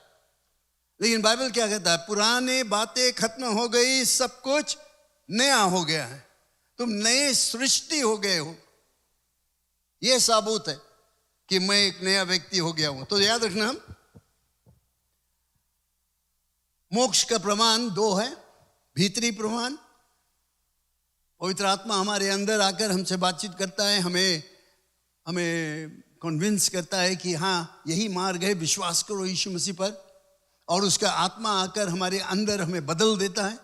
S4: लेकिन बाइबल क्या कहता है? पुराने बातें खत्म हो गई, सब कुछ नया हो गया है, तुम नए सृष्टि हो गए हो। यह साबुत है कि मैं एक नया व्यक्ति हो गया हूं। तो याद रखना, मोक्ष का प्रमाण दो है। भीतरी प्रमाण, पवित्र आत्मा हमारे अंदर आकर हमसे बातचीत करता है, हमें कन्विंस करता है कि हाँ यही मार्ग है, विश्वास करो यीशु मसीह पर। और उसका आत्मा आकर हमारे अंदर हमें बदल देता है,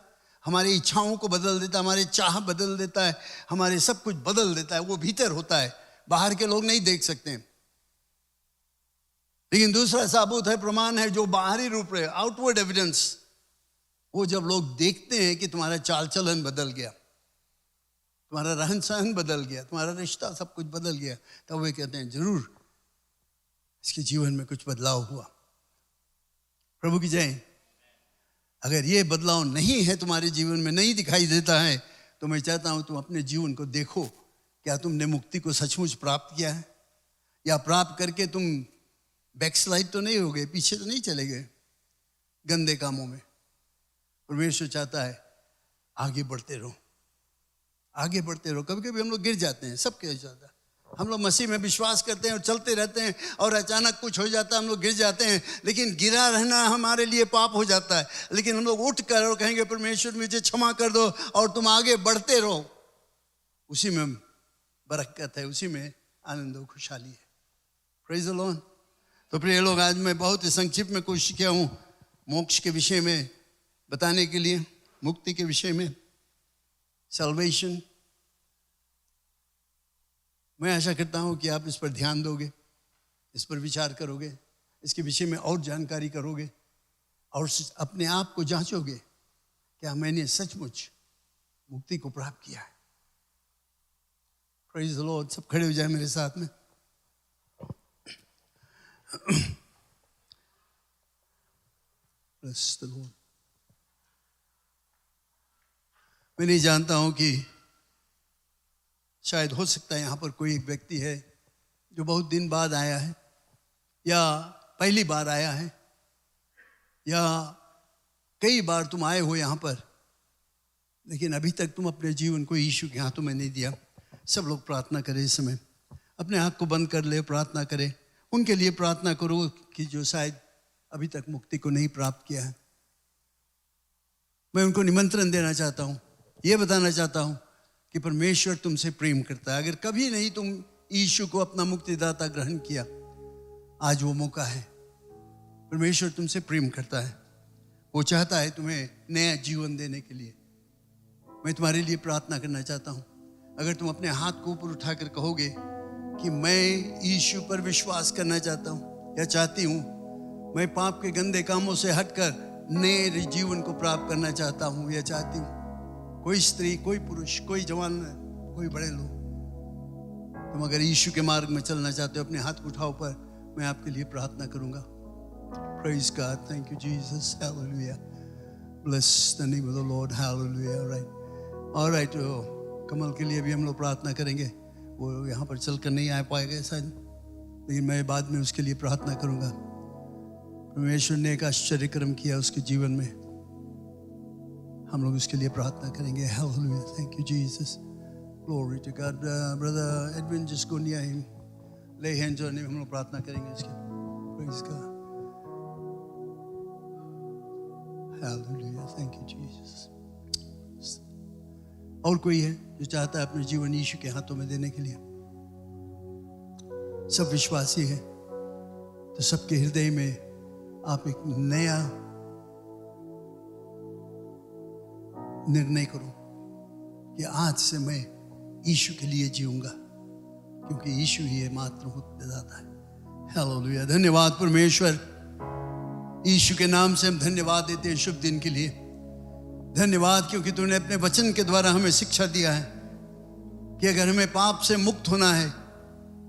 S4: हमारी इच्छाओं को बदल देता है, हमारे चाह बदल देता है, हमारे सब कुछ बदल देता है। वो भीतर होता है, बाहर के लोग नहीं देख सकते। लेकिन दूसरा साबुत है, प्रमाण है, जो बाहरी रूप है, आउटवर्ड एविडेंस। वो जब लोग देखते हैं कि तुम्हारा चाल चलन बदल गया, तुम्हारा रहन सहन बदल गया, तुम्हारा रिश्ता सब कुछ बदल गया, तब वे कहते हैं जरूर इसके जीवन में कुछ बदलाव हुआ। प्रभु की जय। अगर ये बदलाव नहीं है तुम्हारे जीवन में, नहीं दिखाई देता है, तो मैं चाहता हूं तुम अपने जीवन को देखो। क्या तुमने मुक्ति को सचमुच प्राप्त किया है? या प्राप्त करके तुम बैकस्लाइड तो नहीं हो गए, पीछे तो नहीं चले गए गंदे कामों में? परमेश्वर चाहता है आगे बढ़ते रहो, आगे बढ़ते रहो। कभी कभी हम लोग गिर जाते हैं, सबके हो जाता है। हम लोग मसीह में विश्वास करते हैं और चलते रहते हैं, और अचानक कुछ हो जाता है, हम लोग गिर जाते हैं। लेकिन गिरा रहना हमारे लिए पाप हो जाता है। लेकिन हम लोग उठ कर और कहेंगे परमेश्वर मुझे क्षमा कर दो, और तुम आगे बढ़ते रहो। उसी में बरकत है, उसी में आनंद और खुशहाली है। Praise the Lord. तो प्रिय लोग, आज मैं बहुत ही संक्षिप्त में कोशिश किया हूँ मोक्ष के विषय में बताने के लिए, मुक्ति के विषय में, सल्वेशन। मैं आशा करता हूं कि आप इस पर ध्यान दोगे, इस पर विचार करोगे, इसके विषय में और जानकारी करोगे, और अपने आप को जांचोगे, क्या मैंने सचमुच मुक्ति को प्राप्त किया है? Praise the Lord. सब खड़े हो जाए मेरे साथ में। Bless the Lord। मैं नहीं जानता हूं कि शायद हो सकता है यहाँ पर कोई एक व्यक्ति है जो बहुत दिन बाद आया है, या पहली बार आया है, या कई बार तुम आए हो यहाँ पर, लेकिन अभी तक तुम अपने जीवन को यीशु के हाथों में नहीं दिया। सब लोग प्रार्थना करें इस समय, अपने आँख को बंद कर ले, प्रार्थना करें। उनके लिए प्रार्थना करो कि जो शायद अभी तक मुक्ति को नहीं प्राप्त किया है। मैं उनको निमंत्रण देना चाहता हूँ, ये बताना चाहता हूँ कि परमेश्वर तुमसे प्रेम करता है। अगर कभी नहीं तुम यीशु को अपना मुक्तिदाता ग्रहण किया, आज वो मौका है। परमेश्वर तुमसे प्रेम करता है, वो चाहता है तुम्हें नया जीवन देने के लिए। मैं तुम्हारे लिए प्रार्थना करना चाहता हूँ। अगर तुम अपने हाथ को ऊपर उठाकर कहोगे कि मैं यीशु पर विश्वास करना चाहता हूँ या चाहती हूँ, मैं पाप के गंदे कामों से हटकर नए जीवन को प्राप्त करना चाहता हूँ या चाहती हूँ, कोई स्त्री, कोई पुरुष, कोई जवान, कोई बड़े लोग, तुम अगर यीशु के मार्ग में चलना चाहते हो, अपने हाथ उठाओ पर, मैं आपके लिए प्रार्थना करूंगा। Praise God, thank you Jesus, hallelujah, bless the name of the Lord, hallelujah। all right, कमल के लिए भी हम लोग प्रार्थना करेंगे। वो यहाँ पर चलकर नहीं आ पाएगा शायद, लेकिन मैं बाद में उसके लिए प्रार्थना करूंगा। परमेश्वर ने एक आश्चर्य कर्म किया उसके जीवन में, हम लोग उसके लिए प्रार्थना करेंगे। Hallelujah, thank you Jesus, glory to God। Brother Edwin, just go near him, lay hands on him, हम लोग प्रार्थना करेंगे उसके। Praise God, hallelujah, thank you Jesus। और कोई है जो चाहता है अपने जीवन यीशु के हाथों में देने के लिए? सब विश्वासी है, तो सबके हृदय में आप एक नया निर्णय करो कि आज से मैं यीशु के लिए जीऊंगा, क्योंकि यीशु ही एकमात्र मुक्तिदाता है। हालेलुया। धन्यवाद परमेश्वर, यीशु के नाम से हम धन्यवाद देते हैं शुभ दिन के लिए। धन्यवाद क्योंकि तूने अपने वचन के द्वारा हमें शिक्षा दिया है कि अगर हमें पाप से मुक्त होना है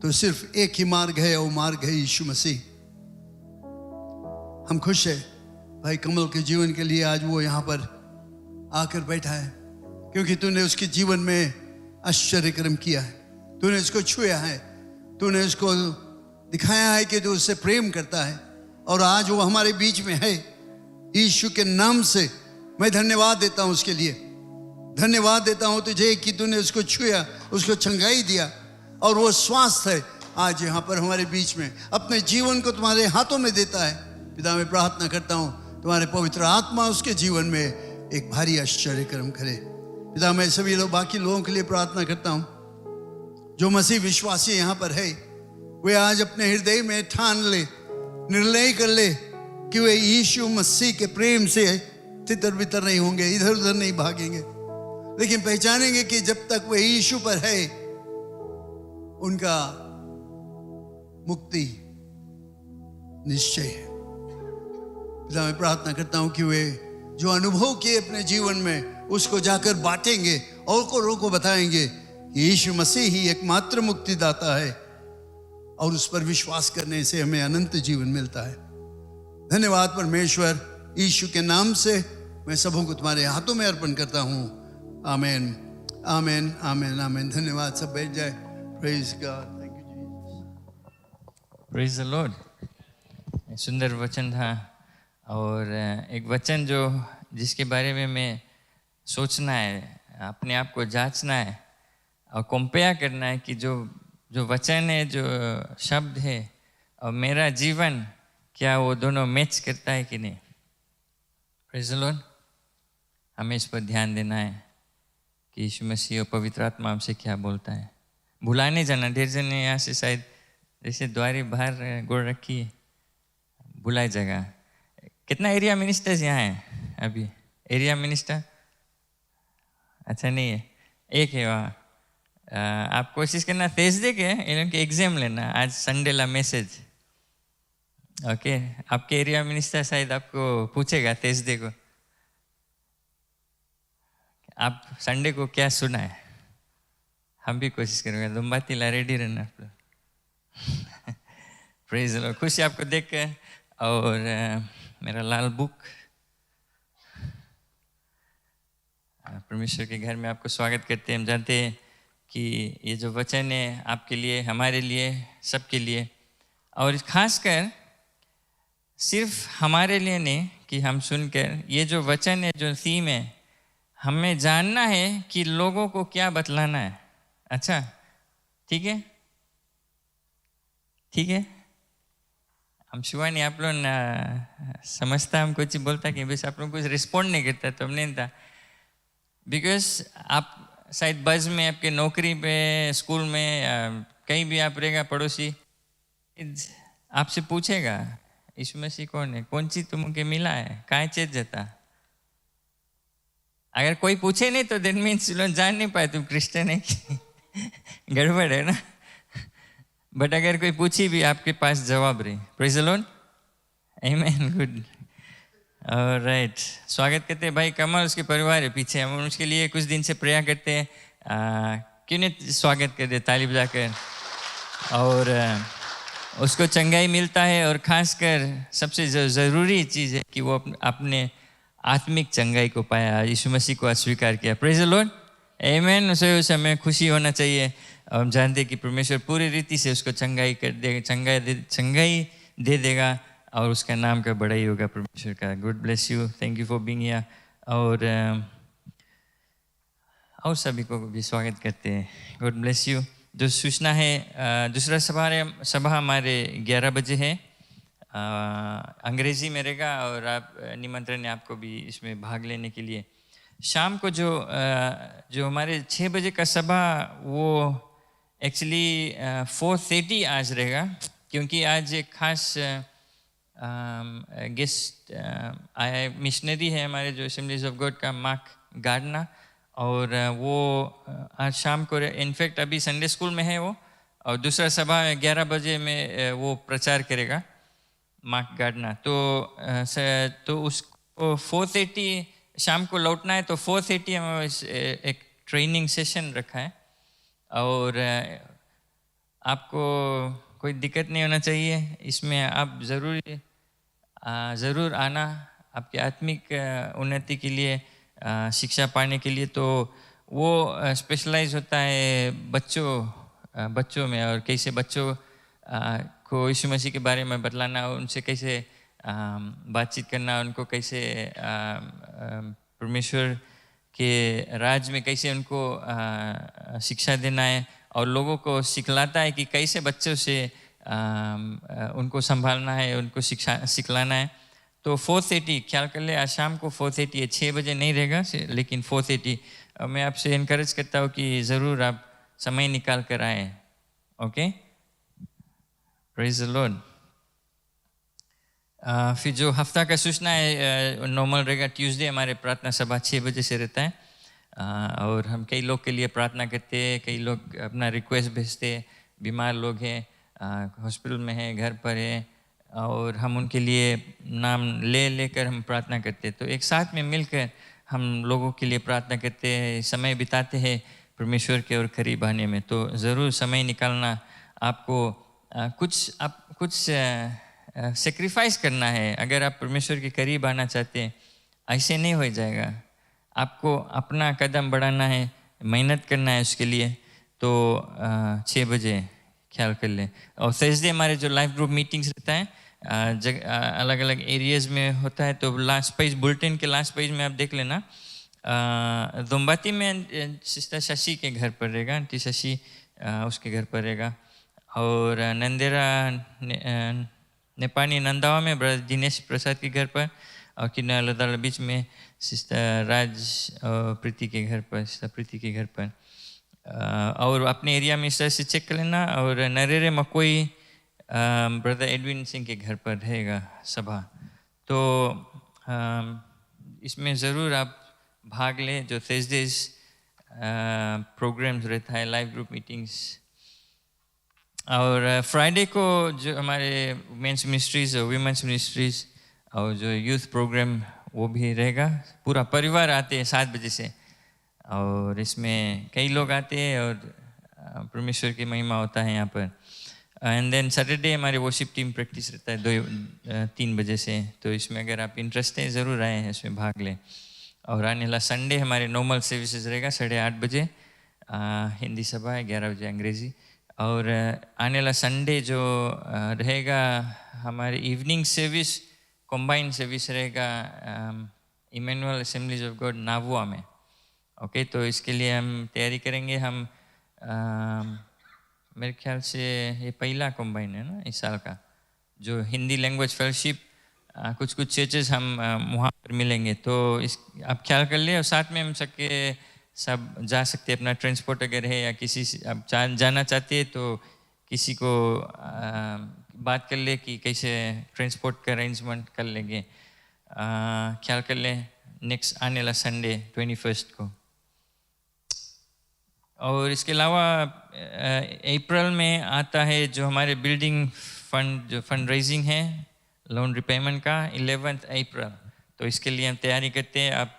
S4: तो सिर्फ एक ही मार्ग है, वो मार्ग है यीशु मसीह। हम खुश हैं भाई कमल के जीवन के लिए, आज वो यहाँ पर आकर बैठा है। क्योंकि तूने उसके जीवन में आश्चर्य कर्म किया है, तूने उसको छुआ है, तूने उसको दिखाया है कि तू उससे प्रेम करता है, और आज वो हमारे बीच में है। यीशु के नाम से मैं धन्यवाद देता हूँ उसके लिए, धन्यवाद देता हूँ तुझे कि तूने उसको छुआ, उसको चंगाई दिया, और वो स्वास्थ्य है आज यहाँ पर हमारे बीच में, अपने जीवन को तुम्हारे हाथों में देता है। पिता मैं प्रार्थना करता हूँ तुम्हारे पवित्र आत्मा उसके जीवन में एक भारी आश्चर्य कर्म करे। पिता मैं सभी लोग बाकी लोगों के लिए प्रार्थना करता हूँ जो मसीह विश्वासी यहाँ पर है, वे आज अपने हृदय में ठान ले, निर्णय कर ले कि वे यीशु मसीह के प्रेम से तितर बितर नहीं होंगे, इधर उधर नहीं भागेंगे, लेकिन पहचानेंगे कि जब तक वे यीशु पर है उनका मुक्ति निश्चय है। पिता मैं प्रार्थना करता हूं कि वे जो अनुभव किए अपने जीवन में उसको जाकर बांटेंगे और को बताएंगे कि यीशु मसीह ही एकमात्र मुक्तिदाता है, और उस पर विश्वास करने से हमें अनंत जीवन मिलता है। धन्यवाद परमेश्वर, यीशु के नाम से मैं सबों को तुम्हारे हाथों में अर्पण करता हूं। आमेन, आमेन, आमेन, आमेन। धन्यवाद, सब बैठ जाए। Praise God, thank you Jesus.
S1: Praise the Lord. सुंदर वचन था, और एक वचन जिसके बारे में मैं सोचना है, अपने आप को जांचना है और कंपेयर करना है कि जो वचन है, जो शब्द है और मेरा जीवन, क्या वो दोनों मैच करता है कि नहीं। Praise the Lord. हमें इस पर ध्यान देना है कि यीशु मसीह और पवित्र आत्मा हमसे क्या बोलता है। भुला नहीं जाना। ढेर जने यहाँ से शायद जैसे द्वारे बाहर गोड़ रखी है, भुलाई जगह। कितना एरिया मिनिस्टर्स यहाँ है अभी? एरिया मिनिस्टर अच्छा नहीं है, एक है वहाँ। आप कोशिश करना तेज दे के इन लोगों के एग्जाम लेना। आज संडे ला मैसेज, ओके। आपके एरिया मिनिस्टर शायद आपको पूछेगा तेज दे को, आप संडे को क्या सुना है। हम भी कोशिश करेंगे। दुम्बाती ला रेडी रहना आप लोग। Praise the Lord. खुशी आपको देख के। और मेरा लाल बुक, परमेश्वर के घर में आपको स्वागत करते हैं। हम जानते हैं कि ये जो वचन है आपके लिए, हमारे लिए, सबके लिए, और खासकर सिर्फ हमारे लिए नहीं कि हम सुनकर, ये जो वचन है, जो थीम है, हमें जानना है कि लोगों को क्या बतलाना है। अच्छा, ठीक है, ठीक है। हम शिवानी आप लोग समझता, हम कुछ बोलता कि बस आप लोग कुछ रिस्पॉन्ड नहीं करता तो हमने था, बिकॉज आप शायद बज में, आपके नौकरी पे, स्कूल में, कहीं भी आप रहेगा, पड़ोसी आपसे पूछेगा यीशु मसीह कौन है, कौन सी तुमके मिला है, काय चेत जाता। अगर कोई पूछे नहीं तो देट मीन्स लोग जान नहीं पाए तुम क्रिश्चियन है कि गड़बड़ है ना। बट अगर कोई पूछी भी, आपके पास जवाब रही। प्रेज द लॉर्ड, आमीन, गुड, ऑलराइट। स्वागत करते हैं भाई कमल, उसके परिवार है पीछे। हम उसके लिए कुछ दिन से प्रेयर करते हैं। क्यों नहीं स्वागत कर दे ताली बजाकर। और उसको चंगाई मिलता है, और खासकर सबसे ज़रूरी चीज़ है कि वो अपने आत्मिक चंगाई को पाया, यीशु मसीह को स्वीकार किया। प्रेज द लॉर्ड, आमीन। उसे हमें खुशी होना चाहिए। और हम जानते हैं कि परमेश्वर पूरी रीति से उसको चंगाई कर देगा, चंगाई दे देगा, और उसका नाम का बड़ाई होगा परमेश्वर का। Good bless you, thank you for being here. और सभी को भी स्वागत करते हैं। Good bless you. जो सूचना है, दूसरा सभा हमारे 11 बजे है, अंग्रेजी में रहेगा, और आप निमंत्रण है आपको भी इसमें भाग लेने के लिए। शाम को जो हमारे 6 बजे का सभा, वो एक्चुअली 4:30 आज रहेगा, क्योंकि आज एक खास गेस्ट आया, मिशनरी है हमारे जो असेंबलीज ऑफ गॉड का, मार्क गार्डनर, और वो आज शाम को, इनफैक्ट अभी संडे स्कूल में है वो, और दूसरा सभा 11 बजे में वो प्रचार करेगा, मार्क गार्डनर। तो उसको 4:30 शाम को लौटना है, तो 4:30 हम एक ट्रेनिंग सेशन रखा है, और आपको कोई दिक्कत नहीं होना चाहिए इसमें। आप ज़रूर आना, आपकी आत्मिक उन्नति के लिए शिक्षा पाने के लिए, तो वो स्पेशलाइज होता है बच्चों में, और कैसे बच्चों को यीशु मसीह के बारे में बतलाना, उनसे कैसे बातचीत करना, उनको कैसे परमेश्वर के राज में कैसे उनको शिक्षा देना है, और लोगों को सिखलाता है कि कैसे बच्चों से उनको संभालना है, उनको सिखलाना है। तो 4:30 ख्याल कर ले, आज शाम को 4:30 है, 6 बजे नहीं रहेगा, लेकिन 4:30। मैं आपसे इनकरेज करता हूँ कि ज़रूर आप समय निकाल कर आए। Okay, praise the Lord. फिर जो हफ्ता का सूचना है नॉर्मल रहेगा, ट्यूसडे हमारे प्रार्थना सभा 6 बजे से रहता है, और हम कई लोग के लिए प्रार्थना करते हैं, कई लोग अपना रिक्वेस्ट भेजते हैं, बीमार लोग हैं, हॉस्पिटल में हैं, घर पर हैं, और हम उनके लिए नाम लेकर हम प्रार्थना करते हैं। तो एक साथ में मिलकर हम लोगों के लिए प्रार्थना करते हैं, समय बिताते हैं परमेश्वर के और करीब आने में। तो ज़रूर समय निकालना, आपको कुछ सेक्रीफाइस करना है। अगर आप परमेश्वर के करीब आना चाहते हैं, ऐसे नहीं हो जाएगा, आपको अपना कदम बढ़ाना है, मेहनत करना है उसके लिए। तो 6 बजे ख्याल कर लें। और थर्सडे हमारे जो लाइफ ग्रुप मीटिंग्स रहता है, अलग अलग एरियाज़ में होता है। तो लास्ट पेज, बुलेटिन के लास्ट पेज में आप देख लेना, दुम्बाती में सिस्टर शशि के घर पर रहेगा, आंटी शशि उसके घर पर रहेगा, और नंदेरा नेपानी नंदावा में ब्रदर दिनेश प्रसाद के घर पर, और किन्नर लदाल बीच में सिस्टर राज प्रीति के घर पर, सिस्टर प्रीति के घर पर। और अपने एरिया में इस तरह से चेक कर लेना। और नरेरे मकोई ब्रदर एडविन सिंह के घर पर रहेगा सभा। तो इसमें ज़रूर आप भाग लें। जो थर्सडेज प्रोग्राम्स रहता है, लाइव ग्रुप मीटिंग्स। और फ्राइडे को जो हमारे मेंस मिनिस्ट्रीज और वीमेंस मिनिस्ट्रीज और जो यूथ प्रोग्राम वो भी रहेगा। पूरा परिवार आते हैं 7 बजे से, और इसमें कई लोग आते हैं और परमेश्वर की महिमा होता है यहाँ पर। एंड देन सैटरडे हमारे वर्शिप टीम प्रैक्टिस रहता है 3 बजे से। तो इसमें अगर आप इंटरेस्ट है ज़रूर आए हैं, इसमें भाग लें। और आने वाला संडे हमारे नॉर्मल सर्विसेज रहेगा 8:30 बजे, हिंदी सभा है, 11 बजे अंग्रेज़ी। और आने वाला संडे जो रहेगा हमारे इवनिंग सर्विस, कॉम्बाइंड सर्विस रहेगा इमैनुअल असेंबलीज ऑफ गॉड नावुआ में। ओके, तो इसके लिए हम तैयारी करेंगे। हम मेरे ख्याल से ये पहला कॉम्बाइंड है ना इस साल का, जो हिंदी लैंग्वेज फेलोशिप, कुछ चर्चेस हम वहाँ पर मिलेंगे। तो इस आप ख्याल कर ले, और साथ में हम सब जा सकते हैं। अपना ट्रांसपोर्ट अगर है या किसी से आप जाना चाहते हैं तो किसी को बात कर ले कि कैसे ट्रांसपोर्ट का अरेंजमेंट कर लेंगे। ख्याल कर ले नेक्स्ट आने वाला संडे 21 को। और इसके अलावा अप्रैल में आता है जो हमारे बिल्डिंग फंड, जो फंड रेजिंग है लोन रिपेमेंट का, 11 अप्रैल। तो इसके लिए हम तैयारी करते हैं। आप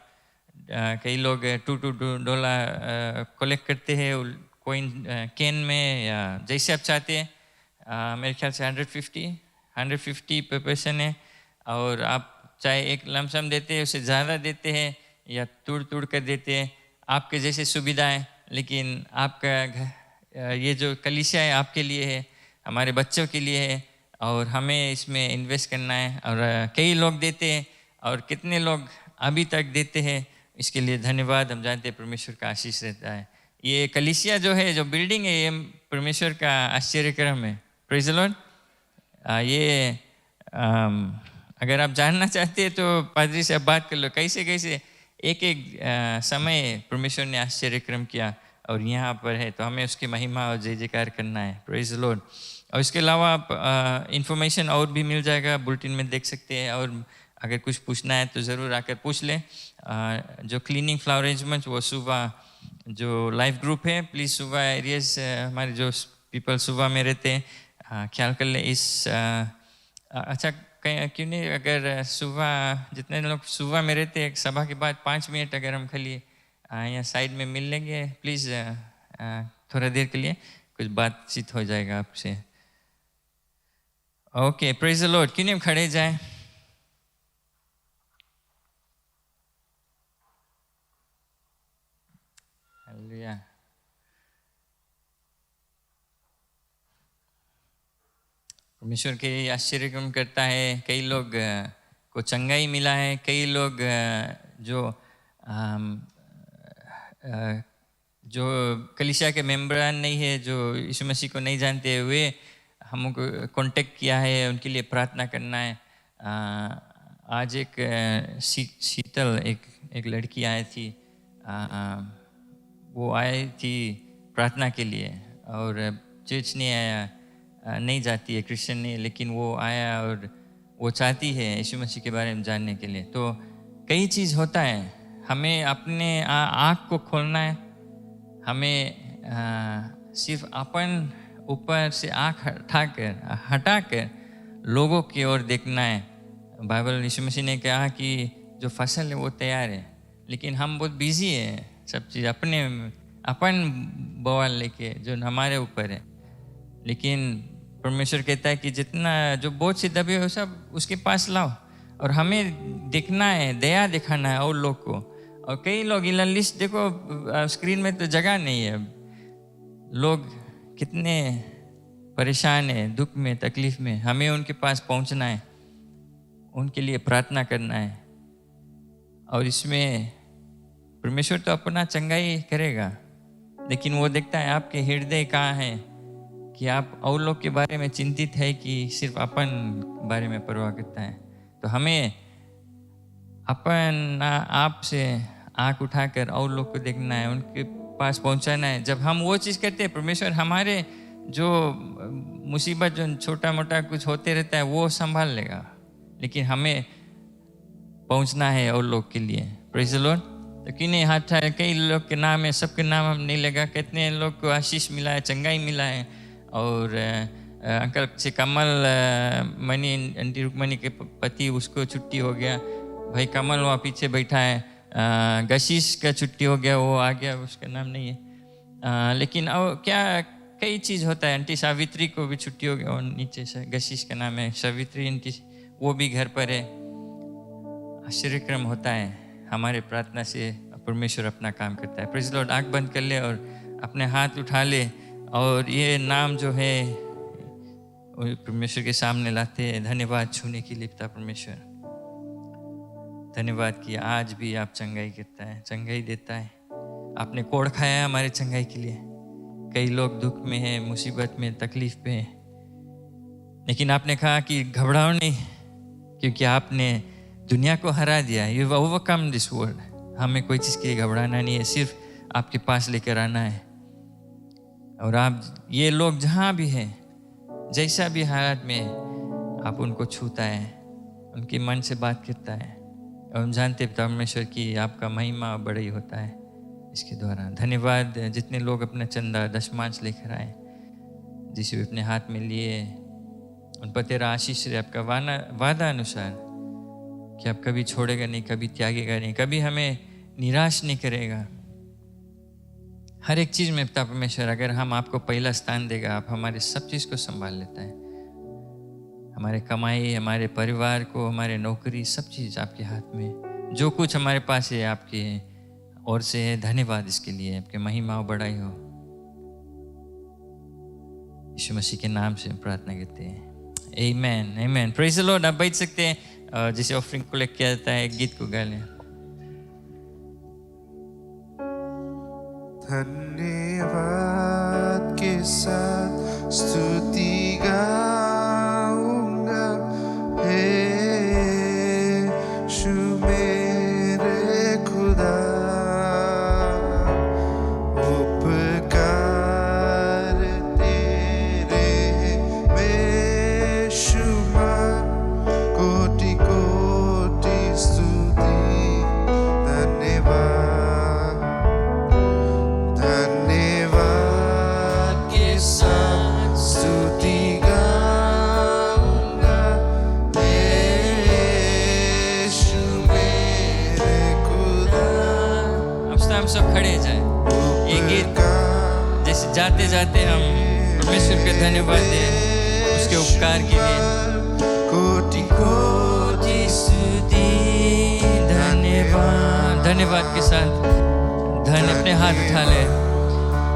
S1: कई लोग $2 कलेक्ट करते हैं कोइन कैन में, या जैसे आप चाहते हैं। मेरे ख्याल से 150 पर पर्सन है। और आप चाहे एक लमसम देते हैं, उससे ज़्यादा देते हैं, या तोड़ कर देते हैं, आपके जैसे सुविधा है। लेकिन आपका ये जो कलीसिया है आपके लिए है, हमारे बच्चों के लिए है, और हमें इसमें इन्वेस्ट करना है। और कई लोग देते हैं, और कितने लोग अभी तक देते हैं, इसके लिए धन्यवाद। हम जानते हैं परमेश्वर का आशीष रहता है। ये कलीसिया जो है, जो बिल्डिंग है, ये परमेश्वर का आश्चर्यक्रम है। Praise the Lord. ये अगर आप जानना चाहते हैं तो पादरी से आप बात कर लो, कैसे एक समय परमेश्वर ने आश्चर्यक्रम किया और यहाँ पर है। तो हमें उसकी महिमा और जय जयकार करना है। Praise the Lord. और इसके अलावा आप इंफॉर्मेशन और भी मिल जाएगा, बुलेटिन में देख सकते हैं। और अगर कुछ पूछना है तो ज़रूर आकर पूछ लें। जो क्लीनिंग फ्लावर अरेंजमेंट वो सुबह जो लाइफ ग्रुप है, प्लीज़ सुबह एरियाज हमारे जो पीपल सुबह में रहते हैं ख्याल कर लें। अच्छा क्यों नहीं, अगर सुबह जितने लोग सुबह में रहते हैं, सभा के बाद 5 मिनट अगर हम खाली यहाँ साइड में मिल लेंगे प्लीज़, थोड़ा देर के लिए कुछ बातचीत हो जाएगा आपसे। Okay, praise the Lord. क्यों नहीं हम खड़े जाएं। परमेश्वर के आश्चर्य कम करता है। कई लोग को चंगाई मिला है, कई लोग जो कलीसिया के मेंबरान नहीं है, जो यीशु मसीह को नहीं जानते, वे हमको कांटेक्ट किया है, उनके लिए प्रार्थना करना है। आज एक शीतल एक लड़की आई थी, वो आई थी प्रार्थना के लिए, और चर्च नहीं आया, नहीं जाती है, क्रिश्चियन नहीं, लेकिन वो आया और वो चाहती है यीशु मसीह के बारे में जानने के लिए। तो कई चीज़ होता है, हमें अपने आँख को खोलना है, हमें सिर्फ अपन ऊपर से आँख हटाकर लोगों की ओर देखना है। बाइबल यीशु मसीह ने कहा कि जो फसल है वो तैयार है, लेकिन हम बहुत बिजी है, सब चीज़ अपन बवाल लेके जो हमारे ऊपर है। लेकिन परमेश्वर कहता है कि जितना जो बोझ से दबे हो सब उसके पास लाओ, और हमें देखना है, दया दिखाना है और लोग को। और कई लोग लिस्ट देखो स्क्रीन में, तो जगह नहीं है, लोग कितने परेशान है, दुख में, तकलीफ में, हमें उनके पास पहुंचना है, उनके लिए प्रार्थना करना है। और इसमें परमेश्वर तो अपना चंगाई करेगा, लेकिन वो देखता है आपके हृदय कहाँ है, कि आप और लोग के बारे में चिंतित है कि सिर्फ अपन बारे में परवाह करता है। तो हमें अपन आप से आँख उठाकर और लोग को देखना है, उनके पास पहुंचाना है। जब हम वो चीज़ करते हैं, परमेश्वर हमारे जो मुसीबत, जो छोटा मोटा कुछ होते रहता है, वो संभाल लेगा, लेकिन हमें पहुंचना है और लोग के लिए। Praise the Lord. तो क्यों नहीं हाथ उठाए, कई लोग के नाम है, सबके नाम हम नहीं लगा, कितने लोग को आशीष मिला है, चंगाई मिला है। और अंकल से कमल मनी, आंटी रुक्मणी के पति, उसको छुट्टी हो गया, भाई कमल वहाँ पीछे बैठा है, गशीश का छुट्टी हो गया, वो आ गया, उसका नाम नहीं है, लेकिन अब क्या कई चीज़ होता है। आंटी सावित्री को भी छुट्टी हो गया, और नीचे से गशीश का नाम है, सावित्री आंटी, वो भी घर पर है। आश्चर्यक्रम होता है, हमारे प्रार्थना से परमेश्वर अपना काम करता है। Praise the Lord. आँख बंद कर ले और अपने हाथ उठा ले, और ये नाम जो है परमेश्वर के सामने लाते हैं। धन्यवाद छूने के लिए पिता परमेश्वर, धन्यवाद कि आज भी आप चंगाई करता है, चंगाई देता है। आपने कोड़ खाया है हमारे चंगाई के लिए। कई लोग दुख में हैं, मुसीबत में, तकलीफ पे हैं, लेकिन आपने कहा कि घबराओ नहीं, क्योंकि आपने दुनिया को हरा दिया है। You overcome this world. हमें कोई चीज़ के लिए घबराना नहीं है, सिर्फ आपके पास लेकर आना है। और आप ये लोग जहाँ भी हैं, जैसा भी हालत में, आप उनको छूता है, उनके मन से बात करता है। और हम जानते हैं परमेश्वर की आपका महिमा बड़ा ही होता है इसके द्वारा। धन्यवाद जितने लोग अपना चंदा दशमांश लेकर आए, जिसे अपने हाथ में लिए, उन पर तेरा आशीष रहे, आपका वादा अनुसार कि आप कभी छोड़ेगा नहीं, कभी त्यागेगा नहीं, कभी हमें निराश नहीं करेगा। हर एक चीज़ में पिता परमेश्वर, अगर हम आपको पहला स्थान देगा, आप हमारे सब चीज़ को संभाल लेता है। हमारे कमाई, हमारे परिवार को, हमारे नौकरी, सब चीज़ आपके हाथ में। जो कुछ हमारे पास है आपके ओर से है। धन्यवाद इसके लिए, आपके महिमा और बड़ाई हो। यीशु मसीह के नाम से प्रार्थना करते हैं, आमेन, आमेन। Praise the lord. आप बैठ सकते हैं, जिसे ऑफरिंग कलेक्ट किया जाता है, गीत को गा लें।
S5: धन्यवाद के साथ स्तुति गाऊंगा, हे यीशु मेरे खुदा, उपकार तेरे बेशुमार, कोटि कोटि स्तुति। धन्यवाद
S1: सब खड़े जाए। ये गीत जैसे जाते जाते हम परमेश्वर के धन्यवाद दें उसके उपकार के लिए।
S5: कोटि कोटि स्तुति।
S1: धन्यवाद, धन्यवाद के साथ अपने हाथ उठा ले,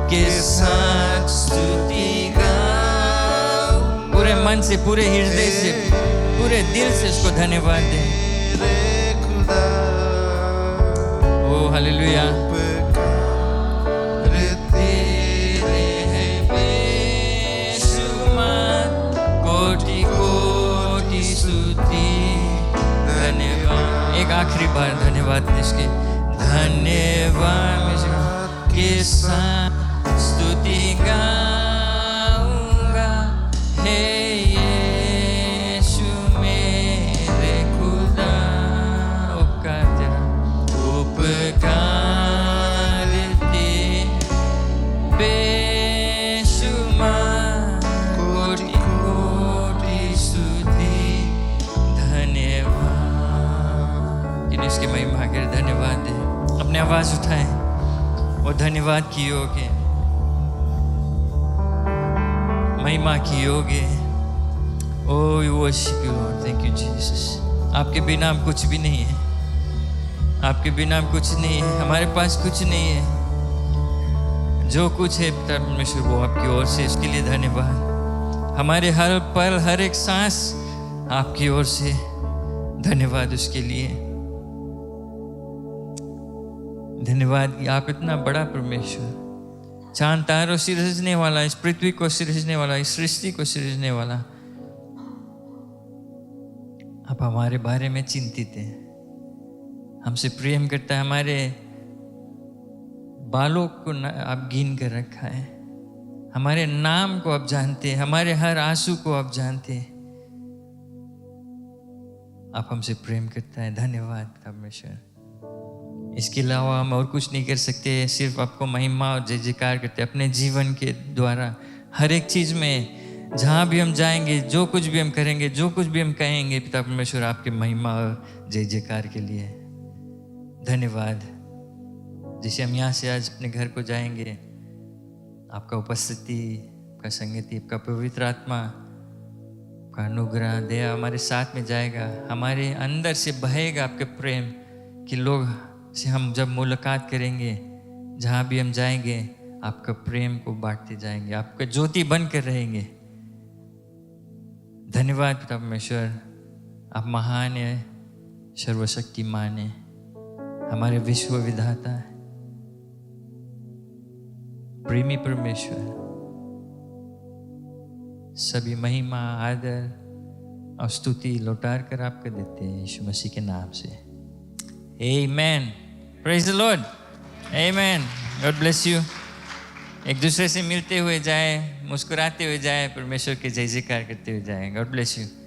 S1: के साथ स्तुति गाऊं, पूरे मन से, पूरे हृदय से, पूरे दिल से उसको धन्यवाद दें।
S5: मेरे खुदा
S1: ओ हालेलुया।
S5: उपकार तेरे हैं
S1: बेशुमार, कोटि कोटि स्तुति धन्यवाद। एक आखिरी बार धन्यवाद इसके, धन्यवाद के साथ स्तुति गाऊंगा, हे यीशु मेरे खुदा। उपकार तेरा, उपकार तेरे बेशुमार, कोटि कोटि स्तुति धन्यवाद। कि इसकी महिमा के धन्यवाद दे। अपने आवाज उठाएं और धन्यवाद की योग्य, महिमा की योग्य। O we worship you Lord, thank you Jesus. आपके बिना हम कुछ भी नहीं है, आपके बिना हम कुछ नहीं है, हमारे पास कुछ नहीं है। जो कुछ है पिता परमेश्वर वो आपकी ओर से, इसके लिए धन्यवाद। हमारे हर पल, हर एक सांस आपकी ओर से, धन्यवाद उसके लिए। धन्यवाद कि आप इतना बड़ा परमेश्वर, चांद तारों से सृजने वाला, इस पृथ्वी को सृजने वाला, इस सृष्टि को सृजने वाला, आप हमारे बारे में चिंतित हैं, हमसे प्रेम करता है। हमारे बालों को आप गिन कर रखा है, हमारे नाम को आप जानते हैं, हमारे हर आंसू को आप जानते हैं। आप हमसे प्रेम करता है। धन्यवाद परमेश्वर। इसके अलावा हम और कुछ नहीं कर सकते, सिर्फ आपको महिमा और जय जयकार करते हैं अपने जीवन के द्वारा। हर एक चीज़ में, जहाँ भी हम जाएंगे, जो कुछ भी हम करेंगे, जो कुछ भी हम कहेंगे, पिता परमेश्वर आपके महिमा और जय जयकार के लिए धन्यवाद। जैसे हम यहाँ से आज अपने घर को जाएंगे, आपका उपस्थिति, आपका संगति, आपका पवित्र आत्मा, आपका अनुग्रह, दया हमारे साथ में जाएगा, हमारे अंदर से बहेगा आपके प्रेम कि लोग से हम जब मुलाकात करेंगे, जहाँ भी हम जाएंगे, आपका प्रेम को बांटते जाएंगे, आपका ज्योति बन कर रहेंगे। धन्यवाद पिता परमेश्वर, आप महान है, सर्वशक्तिमान है, हमारे विश्व विधाता है, प्रेमी परमेश्वर। सभी महिमा, आदर और स्तुति लौटार कर आपको देते हैं यीशु मसीह के नाम से। Amen. Praise the Lord. Amen. God bless you. एक दूसरे से मिलते हुए जाए, मुस्कुराते हुए जाए, परमेश्वर के जय जयकार करते हुए जाए। God bless you.